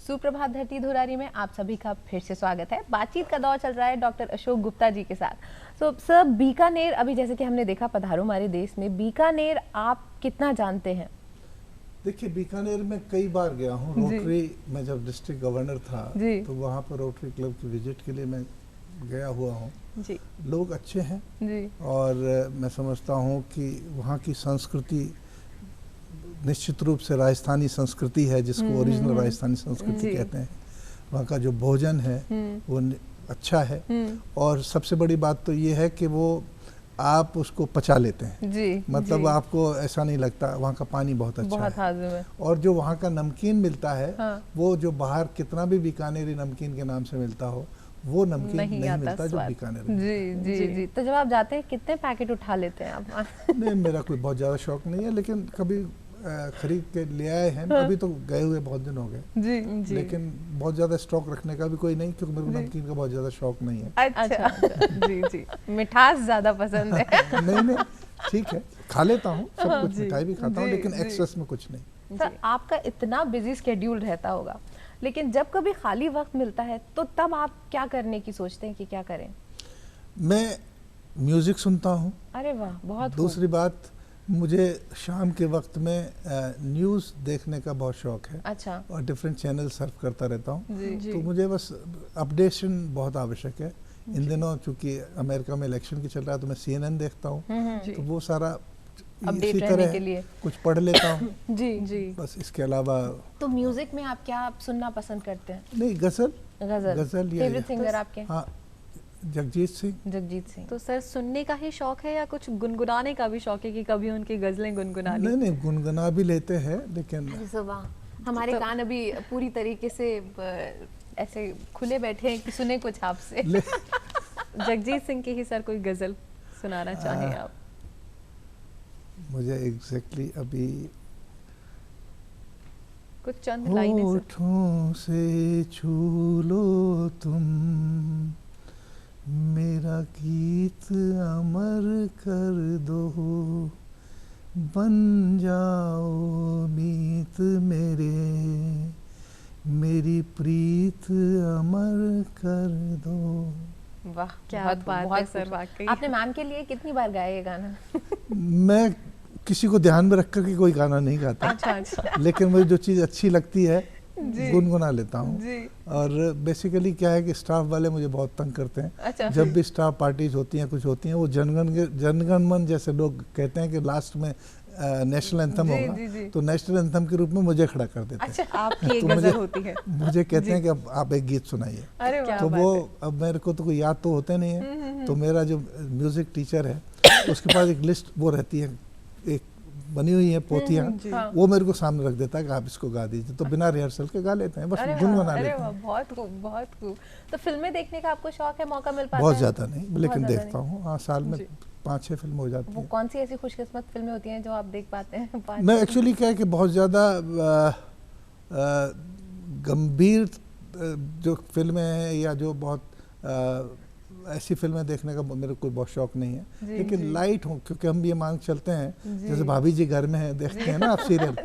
सुप्रभात धरती धुरारी में आप सभी का फिर से स्वागत है। बातचीत का दौर चल रहा है डॉक्टर अशोक गुप्ता जी के साथ। तो सर, बीकानेर, अभी जैसे कि हमने देखा पधारो हमारे देश में, बीकानेर आप कितना जानते हैं? देखिए, बीकानेर में कई बार गया हूँ। रोटरी में जब डिस्ट्रिक्ट गवर्नर था तो वहाँ पर रोटरी क्लब की विजिट के लिए मैं गया हुआ हूँ जी। लोग अच्छे हैं जी। और मैं समझता हूँ कि वहाँ की संस्कृति निश्चित रूप से राजस्थानी संस्कृति है, जिसको ओरिजिनल राजस्थानी संस्कृति कहते हैं। वहाँ का जो भोजन है वो अच्छा है और सबसे बड़ी बात तो ये है कि वो आप उसको पचा लेते हैं जी। मतलब जी। आपको ऐसा नहीं लगता। वहाँ का पानी बहुत अच्छा बहुत है हाजिर है। और जो वहाँ का नमकीन मिलता है हाँ। वो जो बाहर कितना भी बीकानेरी नमकीन के नाम से मिलता हो, वो नमकीन नहीं मिलता जो बीकानेर में। जी जी जी। तो जब आप जाते हैं कितने पैकेट उठा लेते हैं आप? नहीं, मेरा कोई बहुत ज़्यादा शौक नहीं है, लेकिन कभी खरीद के ले आए हैं। अभी तो गए हुए बहुत दिन हो गए जी जी। लेकिन बहुत ज़्यादा स्टॉक रखने का भी कोई नहीं, क्योंकि मेरे को नमकीन का बहुत ज़्यादा शौक नहीं है। अच्छा। जी जी। मिठास ज़्यादा पसंद है। नहीं, ठीक है, खा लेता हूँ सब कुछ, मिठाई भी खाता हूँ, लेकिन एक्सेस में कुछ नहीं। सर, आपका इतना बिजी स्केड्यूल रहता होगा, लेकिन जब कभी खाली वक्त मिलता है तो तब आप क्या करने की सोचते हैं कि क्या करें? मैं म्यूज़िक सुनता हूँ। अरे वाह, बहुत दूसरी बात, मुझे शाम के वक्त में न्यूज़ देखने का बहुत शौक है। अच्छा। और डिफरेंट चैनल सर्फ करता रहता हूँ। तो मुझे बस अपडेशन बहुत आवश्यक है। इन दिनों चूंकि अमेरिका में इलेक्शन की चल रहा है तो मैं CNN देखता हूँ, तो वो सारा इसी तरह के लिए कुछ पढ़ लेता हूँ। जी जी। बस इसके अलावा तो म्यूजिक में आप क्या सुनना पसंद करते हैं? नहीं, गजल फेवरेट सिंगर आपके? हाँ, जगजीत सिंह। तो सर, सुनने का ही शौक है या कुछ गुनगुनाने का भी शौक है कि कभी उनकी गजलें गुनगुना ली? नहीं, गुनगुना भी लेते हैं, लेकिन हमारे कान अभी पूरी तरीके से ऐसे खुले बैठे हैं कि सुने कुछ आपसे। जगजीत सिंह की ही सर कोई गजल सुनाना चाहें आप? मुझे एग्जैक्टली अभी कुछ चंद लाइनें होठों से छू लो तुम, मेरा गीत अमर कर दो, बन जाओ मीत मेरे, मेरी प्रीत अमर कर दो। वाह, क्या बात है सर, वाकई। आपने मैम के लिए कितनी बार गाया ये गाना? मैं किसी को ध्यान में रखकर के कोई गाना नहीं गाता। अच्छा। लेकिन मुझे जो चीज़ अच्छी लगती है गुनगुना लेता हूँ। और बेसिकली क्या है कि स्टाफ वाले मुझे बहुत तंग करते हैं। अच्छा। जब भी स्टाफ पार्टीज होती हैं, कुछ होती हैं, वो जनगण मन जैसे लोग कहते हैं कि लास्ट में नेशनल एंथम होगा, तो नेशनल एंथम के रूप में मुझे खड़ा कर देते हैं। अच्छा, आपकी एक गजल होती है। मुझे कहते हैं कि अब आप एक गीत सुनाइए। तो वो अब मेरे को तो कोई याद तो होते नहीं है, तो मेरा जो म्यूजिक टीचर है उसके पास एक लिस्ट वो रहती है, एक बनी हुई है पोथियाँ, वो मेरे को सामने रख देता है कि आप इसको गा दीजिए, तो बिना रिहर्सल के गा लेते हैं, बस गुनगुना लेते हैं। बहुत खूब, बहुत खूब। तो फिल्में देखने का आपको शौक है, मौका मिल पाता है? बहुत ज़्यादा नहीं, लेकिन देखता हूँ। हाँ, साल में 5-6 फिल्म हो जाती है। वो कौन सी ऐसी खुशकिस्मत फिल्में होती हैं जो आप देख पाते हैं? मैं एक्चुअली क्या है कि बहुत ज़्यादा गंभीर जो फिल्में हैं या जो बहुत ऐसी फिल्में देखने का मेरे को कोई बहुत शौक नहीं है, लेकिन लाइट हो, क्योंकि हम ये मांग चलते हैं जैसे भाभी जी घर में है, देखते हैं ना आप सीरियल,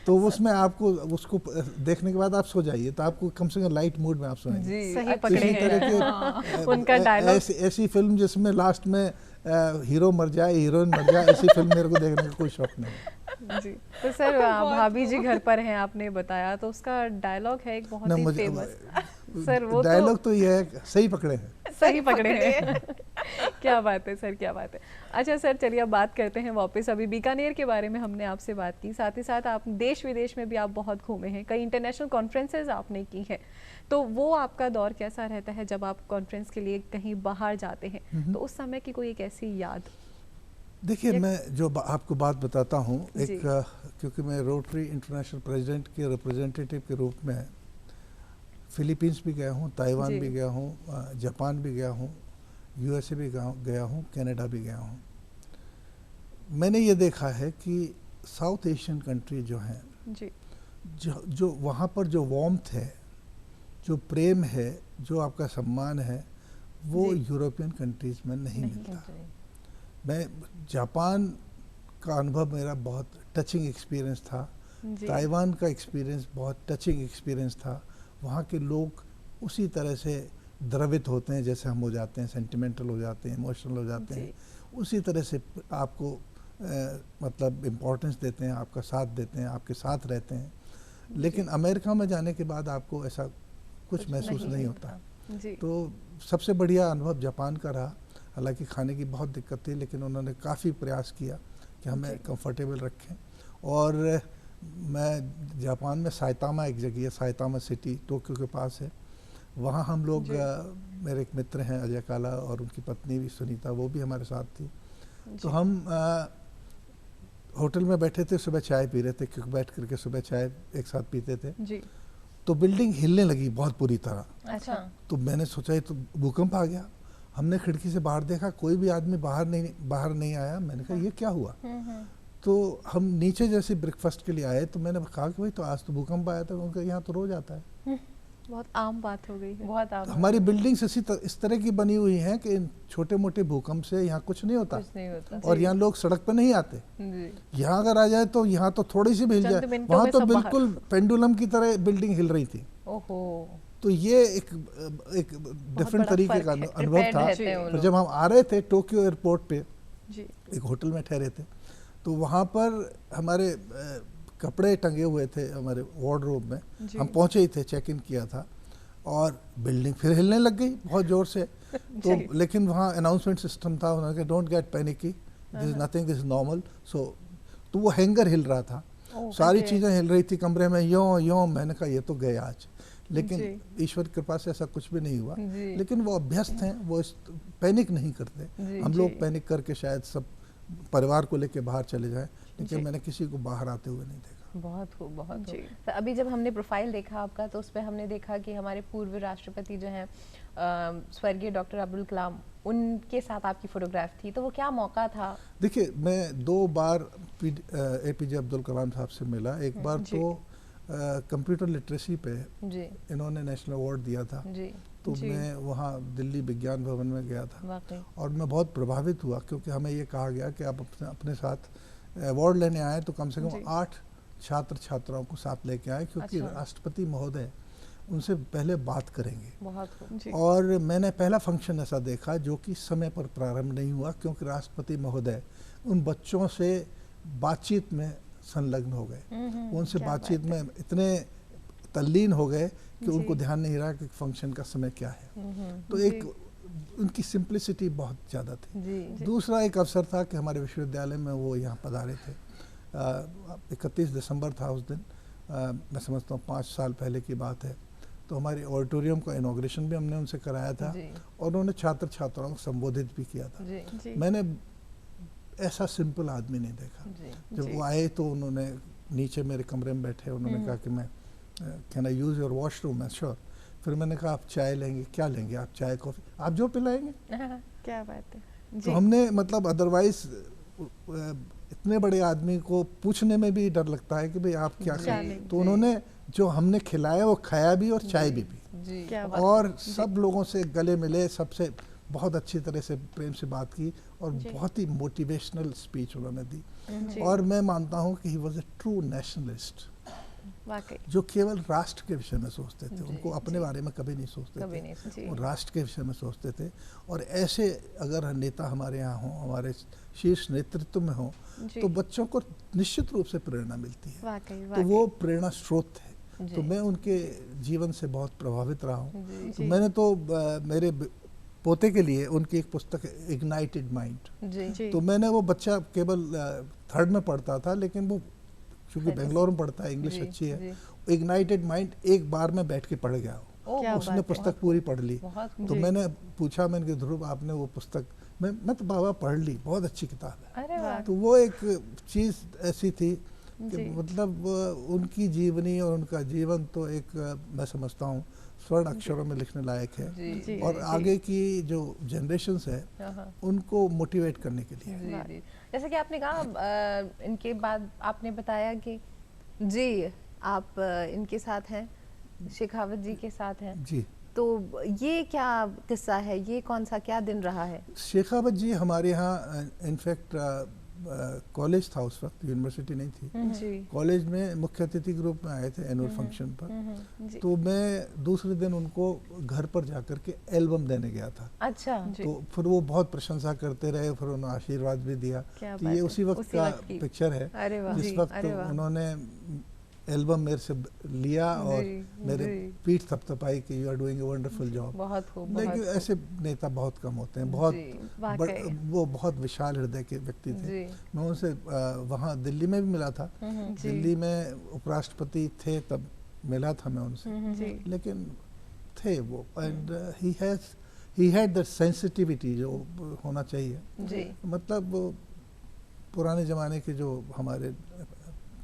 तो उसमें आपको उसको देखने के बाद आप सो जाइए, तो आपको कम से कम लाइट मूड में आप सोएंगे। सही पकड़े हैं। उनका डायलॉग ऐसी फिल्म जिसमें लास्ट में हीरो मर जाए, हीरोइन मर जाए, ऐसी फिल्म मेरे को देखने का कोई शौक नहीं है। जी। तो सर, भाभी जी घर पर हैं आपने बताया, तो उसका डायलॉग है एक बहुत ही फेमस। सर, वो डायलॉग तो ये है, सही पकड़े हैं। सही पकड़े हैं। क्या बात है सर, क्या बात है। अच्छा सर, चलिए अब बात करते हैं वापस। अभी बीकानेर के बारे में हमने आपसे बात की, साथ ही साथ आप देश विदेश में भी आप बहुत घूमे हैं, कई इंटरनेशनल कॉन्फ्रेंसेज आपने की हैं, तो वो आपका दौर कैसा रहता है जब आप कॉन्फ्रेंस के लिए कहीं बाहर जाते हैं? तो उस समय की कोई एक ऐसी याद? देखिए, मैं जो आपको बात बताता हूँ, एक क्योंकि मैं रोटरी इंटरनेशनल प्रेसिडेंट के रिप्रेजेंटेटिव के रूप में फिलीपींस भी गया हूँ, ताइवान भी गया हूँ, जापान भी गया हूँ, USA भी गया हूँ, कनाडा भी गया हूँ। मैंने ये देखा है कि साउथ एशियन कंट्री जो हैं, जो वहाँ पर जो वार्मथ है, जो प्रेम है, जो आपका सम्मान है, वो यूरोपियन कंट्रीज़ में नहीं मिलता। मैं जापान का अनुभव मेरा बहुत टचिंग एक्सपीरियंस था, ताइवान का एक्सपीरियंस बहुत टचिंग एक्सपीरियंस था, वहाँ के लोग उसी तरह से द्रवित होते हैं जैसे हम हो जाते हैं, सेंटिमेंटल हो जाते हैं, इमोशनल हो जाते हैं, उसी तरह से आपको मतलब इम्पोर्टेंस देते हैं, आपका साथ देते हैं, आपके साथ रहते हैं। लेकिन अमेरिका में जाने के बाद आपको ऐसा कुछ महसूस नहीं होता। तो सबसे बढ़िया अनुभव जापान का रहा। हालांकि खाने की बहुत दिक्कत थी, लेकिन उन्होंने काफ़ी प्रयास किया कि हमें कंफर्टेबल रखें। और मैं जापान में साइतामा एक जगह है, साइतामा सिटी टोक्यो के पास है, वहाँ हम लोग मेरे एक मित्र हैं अजय काला और उनकी पत्नी भी सुनीता, वो भी हमारे साथ थी। तो हम होटल में बैठे थे, सुबह चाय पी रहे थे, क्योंकि बैठ करके सुबह चाय एक साथ पीते थे जी। तो बिल्डिंग हिलने लगी बहुत बुरी तरह। अच्छा। तो मैंने सोचा ये तो भूकंप आ गया। हमने खिड़की से बाहर देखा, कोई भी आदमी बाहर नहीं आया। मैंने कहा ये क्या हुआ। तो हम नीचे जैसे ब्रेकफास्ट के लिए आए तो मैंने कहा कि भाई तो आज तो भूकंप आया था। उनका यहाँ तो रोज आता है। बहुत आम बात हो गई है। बहुत आम। हमारी बिल्डिंग्स इस तरह की बनी हुई हैं कि इन छोटे मोटे भूकंप से यहाँ कुछ नहीं होता, और यहाँ लोग सड़क पे नहीं आते। यहाँ अगर आ जाए तो यहाँ तो थोड़ी सी भी हिल जाए, वहाँ तो बिल्कुल पेंडुलम की तरह बिल्डिंग हिल रही थी। तो ये एक डिफरेंट तरीके का अनुभव था। और जब हम आ रहे थे टोक्यो एयरपोर्ट पे एक होटल में ठहरे थे, तो वहाँ पर हमारे कपड़े टंगे हुए थे हमारे वार्डरोब में। हम पहुंचे ही थे, चेक इन किया था, और बिल्डिंग फिर हिलने लग गई बहुत जोर से। तो लेकिन वहाँ अनाउंसमेंट सिस्टम था, उन्होंने कहा don't get panicky, this is nothing, this is normal. So तो वो हैंगर हिल रहा था, सारी चीज़ें हिल रही थी कमरे में, यों। मैंने कहा ये तो गए आज, लेकिन ईश्वर की कृपा से ऐसा कुछ भी नहीं हुआ। लेकिन वो अभ्यस्त हैं, वो पैनिक नहीं करते। हम लोग पैनिक करके शायद सब परिवार को लेके बाहर चले जाएं, लेकिन मैंने किसी को बाहर आते हुए नहीं देखा। बहुत तो अभी जब हमने प्रोफाइल देखा आपका, तो उसमें हमने देखा कि हमारे पूर्व राष्ट्रपति जो हैं स्वर्गीय डॉक्टर अब्दुल कलाम, उनके साथ आपकी फोटोग्राफ थी। तो वो क्या मौका था? देखिए, मैं 2 बार APJ अब्दुल कलाम साहब से मिला। एक बार तो कंप्यूटर लिटरेसी पे इन्होंने नेशनल अवार्ड दिया था, तो मैं वहाँ दिल्ली विज्ञान भवन में गया था, और मैं बहुत प्रभावित हुआ, क्योंकि हमें ये कहा गया कि आप अपने साथ अवार्ड लेने आए तो कम से कम 8 छात्र छात्राओं को साथ लेके आए, क्योंकि राष्ट्रपति महोदय उनसे पहले बात करेंगे। और मैंने पहला फंक्शन ऐसा देखा जो कि समय पर प्रारंभ नहीं हुआ, क्योंकि राष्ट्रपति महोदय उन बच्चों से बातचीत में संलग्न हो गए। उनसे बातचीत में इतने तल्लीन हो गए कि उनको ध्यान नहीं रहा कि फंक्शन का समय क्या है। तो एक उनकी सिंप्लिसिटी बहुत ज़्यादा थी। दूसरा एक अवसर था कि हमारे विश्वविद्यालय में वो यहाँ पधारे थे। 31 दिसंबर था उस दिन, मैं समझता हूँ 5 साल पहले की बात है। तो हमारे ऑडिटोरियम का इनॉग्रेशन भी हमने उनसे कराया था, और उन्होंने छात्र छात्राओं को संबोधित भी किया था। मैंने ऐसा सिंपल आदमी नहीं देखा। जब वो आए तो उन्होंने नीचे मेरे कमरे में बैठे, उन्होंने कहा कि मैं can I use your washroom? मैं श्योर। फिर मैंने कहा आप चाय लेंगे? क्या लेंगे आप? चाय कॉफ़ी? आप जो पिलाएंगे। क्या बात है। तो हमने मतलब अदरवाइज इतने बड़े आदमी को पूछने में भी डर लगता है कि भाई आप क्या खाएं। तो उन्होंने जो हमने खिलाया वो खाया भी और चाय भी पी, और सब लोगों से गले मिले, सबसे बहुत अच्छी तरह से प्रेम से बात की, और बहुत ही मोटिवेशनल स्पीच उन्होंने दी। और मैं मानता हूँ कि he was a true nationalist, जो केवल राष्ट्र के विषय में सोचते थे। उनको अपने बारे में कभी नहीं सोचते थे, वो राष्ट्र के विषय में सोचते थे। और ऐसे अगर नेता हमारे यहाँ हों, हमारे शीर्ष नेतृत्व में हों, तो बच्चों को निश्चित रूप से प्रेरणा मिलती है। तो वो प्रेरणा स्रोत थे। तो मैं उनके जीवन से बहुत प्रभावित रहा हूँ। तो मैंने तो मेरे पोते के लिए उनकी एक पुस्तक इग्नाइटेड माइंड, तो मैंने वो बच्चा केवल 3rd में पढ़ता था, लेकिन वो क्योंकि बेंगलोर में पढ़ता है, इंग्लिश अच्छी है, इग्नाइटेड माइंड एक बार में बैठ के पढ़ गया उसने पुस्तक पूरी पढ़ ली। तो मैंने पूछा, मैंने कहा ध्रुव आपने वो पुस्तक? मैं तो बाबा पढ़ ली, बहुत अच्छी किताब है। तो वो एक चीज़ ऐसी थी कि मतलब उनकी जीवनी और उनका जीवन तो एक मैं समझता हूँ स्वर्ण अक्षरों में लिखने लायक है, और आगे की जो जनरेशंस है उनको मोटिवेट करने के लिए। जैसे कि आपने कहा इनके बाद आपने बताया कि जी आप इनके साथ हैं, शेखावत जी के साथ हैं जी। तो ये क्या किस्सा है, ये कौन सा क्या दिन रहा है? शेखावत जी हमारे यहाँ इनफैक्ट कॉलेज था उस वक्त, यूनिवर्सिटी नहीं थी, जी कॉलेज में मुख्य अतिथि के रूप में आए थे एनुअल फंक्शन पर। जी तो मैं दूसरे दिन उनको घर पर जाकर के एल्बम देने गया था। अच्छा। जी। तो फिर वो बहुत प्रशंसा करते रहे, फिर उन्होंने आशीर्वाद भी दिया। क्या तो बात ये है, उसी वक्त का की। पिक्चर है, अरे वाह। जिस जी, वक्त अरे वाह। उन्होंने एल्बम मेरे से लिया और जी, मेरे जी। पीठ थपथपाई कि you are doing a wonderful job. बहुत खूब, लेकिन बहुत ऐसे नेता बहुत कम होते हैं, बहुत जी, वाकई। वो बहुत विशाल हृदय के व्यक्ति थे। जी। मैं उनसे वहाँ दिल्ली में भी मिला था, जी दिल्ली में उपराष्ट्रपति थे तब मिला था मैं उनसे, जी लेकिन थे वो, and he had that sensitivity जो होना चाहिए। जी। मतलब वो पुराने ज़माने के जो हमारे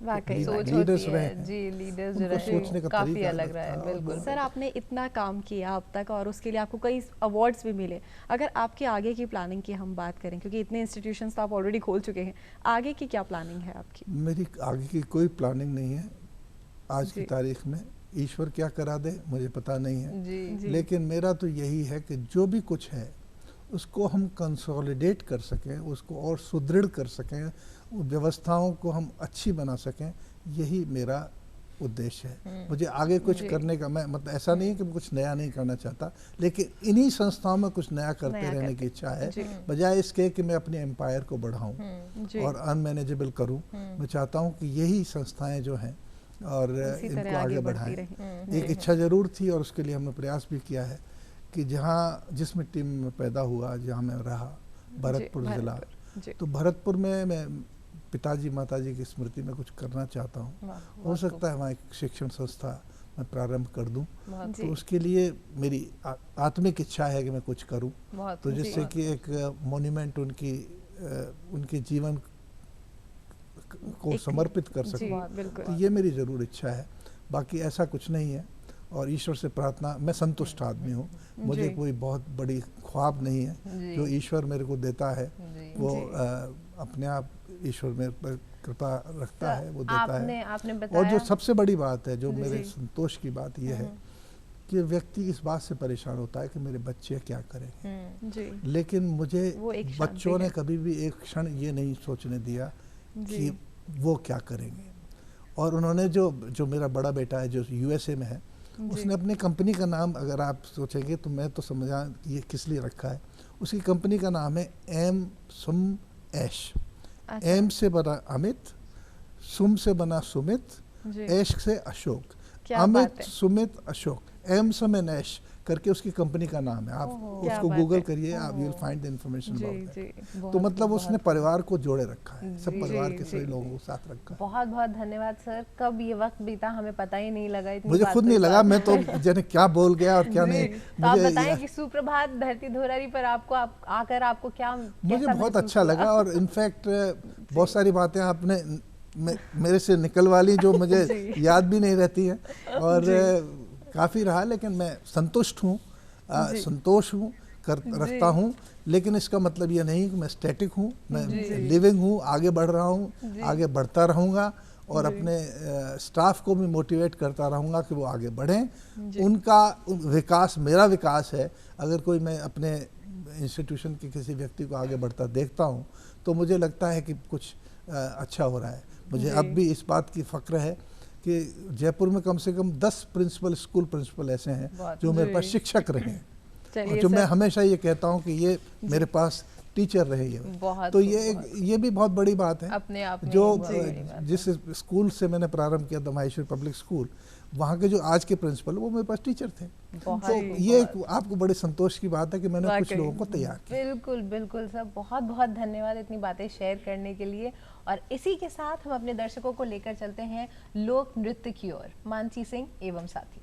वाकई सोच लीडर्स होती रहे है हैं, जी, लीडर्स जो उनको रहे सोचने का काफी तरीका अलग अलग रहा है, था, और बिल्कुल। सर आपने इतना काम किया अब तक और उसके लिए आपको कई अवार्ड्स भी मिले। अगर आपके आगे की प्लानिंग की हम बात करें, क्योंकि इतने इंस्टीट्यूशंस तो आप ऑलरेडी खोल चुके हैं, आगे की क्या प्लानिंग है आपकी? मेरी आगे की कोई प्लानिंग नहीं है आज की जी। तारीख में। ईश्वर क्या करा दे मुझे पता नहीं है, जी। जी। लेकिन मेरा तो यही है कि जो भी कुछ है उसको हम कंसोलिडेट कर सकें, उसको और सुदृढ़ कर सकें, व्यवस्थाओं को हम अच्छी बना सकें, यही मेरा उद्देश्य है। मुझे आगे कुछ जी। करने का, मैं मतलब ऐसा नहीं है कि मैं कुछ नया नहीं करना चाहता, लेकिन इन्हीं संस्थाओं में कुछ नया करते नया रहने करते। की इच्छा है, जी। बजाय इसके कि मैं अपने एम्पायर को बढ़ाऊं जी और अनमैनेजेबल करूं। मैं चाहता हूं कि यही संस्थाएं जो हैं और उसी इनको तरह आगे बढ़ती बढ़ाएं। रहें। एक इच्छा जरूर थी और उसके लिए हमने प्रयास भी किया है कि जिस मिट्टी में मैं पैदा हुआ, जहाँ मैं रहा, भरतपुर जी, ज़िला, भरतपुर, जी। तो भरतपुर में मैं पिताजी माताजी की स्मृति में कुछ करना चाहता हूँ। वाह, हो बहुत सकता है वहाँ एक शिक्षण संस्था मैं प्रारंभ कर दूँ, बहुत जी। तो उसके लिए मेरी आत्मिक इच्छा है कि मैं कुछ करूँ, बहुत तो खूब, जिससे बहुत कि एक मोन्यूमेंट उनके जीवन को एक- समर्पित कर जी सकूँ। बिल्कुल। तो ये मेरी ज़रूर इच्छा है, बाकी ऐसा कुछ नहीं है। और ईश्वर से प्रार्थना, मैं संतुष्ट आदमी हूँ, मुझे जी। कोई बहुत बड़ी ख्वाब नहीं है। जी। जो ईश्वर मेरे को देता है जी। वो जी। अपने आप ईश्वर मेरे पर कृपा रखता है, वो देता आपने है। आपने और बताया जो सबसे बड़ी बात है, जो जी। मेरे संतोष की बात ये है कि व्यक्ति इस बात से परेशान होता है कि मेरे बच्चे क्या करेंगे, जी लेकिन मुझे वो एक शांति बच्चों ने है। कभी भी एक क्षण ये नहीं सोचने दिया जी कि वो क्या करेंगे। और उन्होंने जो मेरा बड़ा बेटा है जो यूएसए में है, उसने अपनी कंपनी का नाम, अगर आप सोचेंगे तो मैं तो समझा कि ये किस लिए रखा है। उसकी कंपनी का नाम है एम सुम ऐश। अच्छा। एम से बना अमित, सुम से बना सुमित, जी ऐश से अशोक। क्या अमित, बात है। सुमित, अशोक, एम सम एंड ऐश करके उसकी कंपनी का नाम है। आप क्या उसको बात गूगल है। करिए, आप you will find the information जी अबाउट जी दैट। तो मतलब उसने परिवार को जोड़े रखा है, सब जी, परिवार के जी, सभी जी। लोगों को साथ रखा है। बहुत बहुत धन्यवाद सर। कब ये वक्त बीता हमें पता ही नहीं लगा, इतनी मुझे बात खुद तो नहीं इस लगा, बात मैं में। तो जाने क्या बोल गया और क्या जी, नहीं। तो आप बताएं कि सुप्रभात धरती धोरारी पर आकर आपको क्या मुझे कैसा बहुत महसूस अच्छा हुआ? लगा, और इनफैक्ट बहुत सारी बातें आपने मेरे से निकलवा ली जो मुझे याद भी नहीं रहती है, और काफ़ी रहा, लेकिन मैं संतुष्ट हूँ, संतोष हूँ रखता हूँ। लेकिन इसका मतलब ये नहीं कि मैं स्टैटिक हूँ, मैं लिविंग हूँ, आगे बढ़ रहा हूँ, आगे बढ़ता रहूँगा और अपने स्टाफ को भी मोटिवेट करता रहूँगा कि वो आगे बढ़ें। उनका विकास मेरा विकास है। अगर कोई मैं अपने इंस्टीट्यूशन के किसी व्यक्ति को आगे बढ़ता देखता हूँ तो मुझे लगता है कि कुछ अच्छा हो रहा है। मुझे अब भी इस बात की फ़क्र है कि जयपुर में कम से कम 10 स्कूल प्रिंसिपल ऐसे हैं जो मेरे पास शिक्षक रहे हैं, और जो मैं हमेशा ये कहता हूँ कि ये मेरे पास टीचर रहे ये। तो ये भी बहुत बड़ी बात है अपने आप में जो बहुत बड़ी बात है। जिस स्कूल से मैंने प्रारंभ किया था, माहेश्वरी पब्लिक स्कूल, वहाँ के जो आज के प्रिंसिपल वो मेरे पास टीचर थे। तो ये आपको बड़े संतोष की बात है कि मैंने कुछ लोगों को तैयार किया। बिल्कुल बिल्कुल सर, बहुत बहुत धन्यवाद इतनी बातें शेयर करने के लिए। और इसी के साथ हम अपने दर्शकों को लेकर चलते हैं लोक नृत्य की ओर। मानसी सिंह एवं साथी।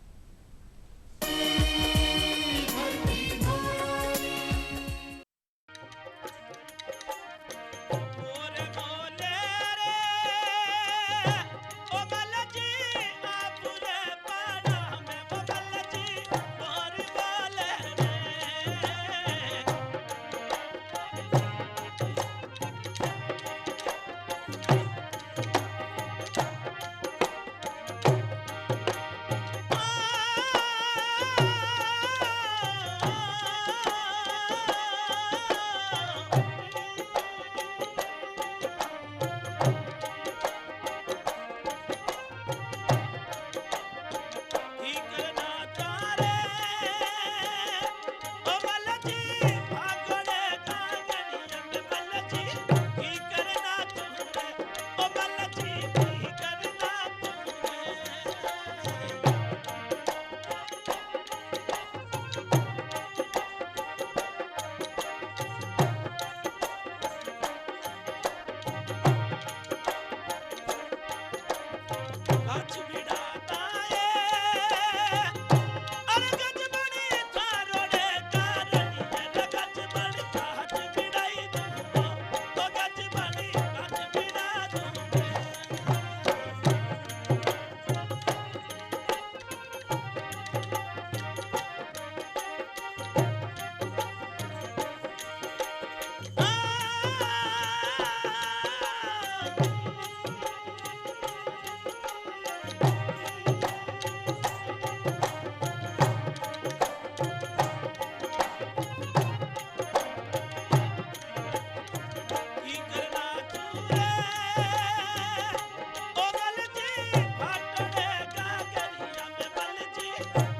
है।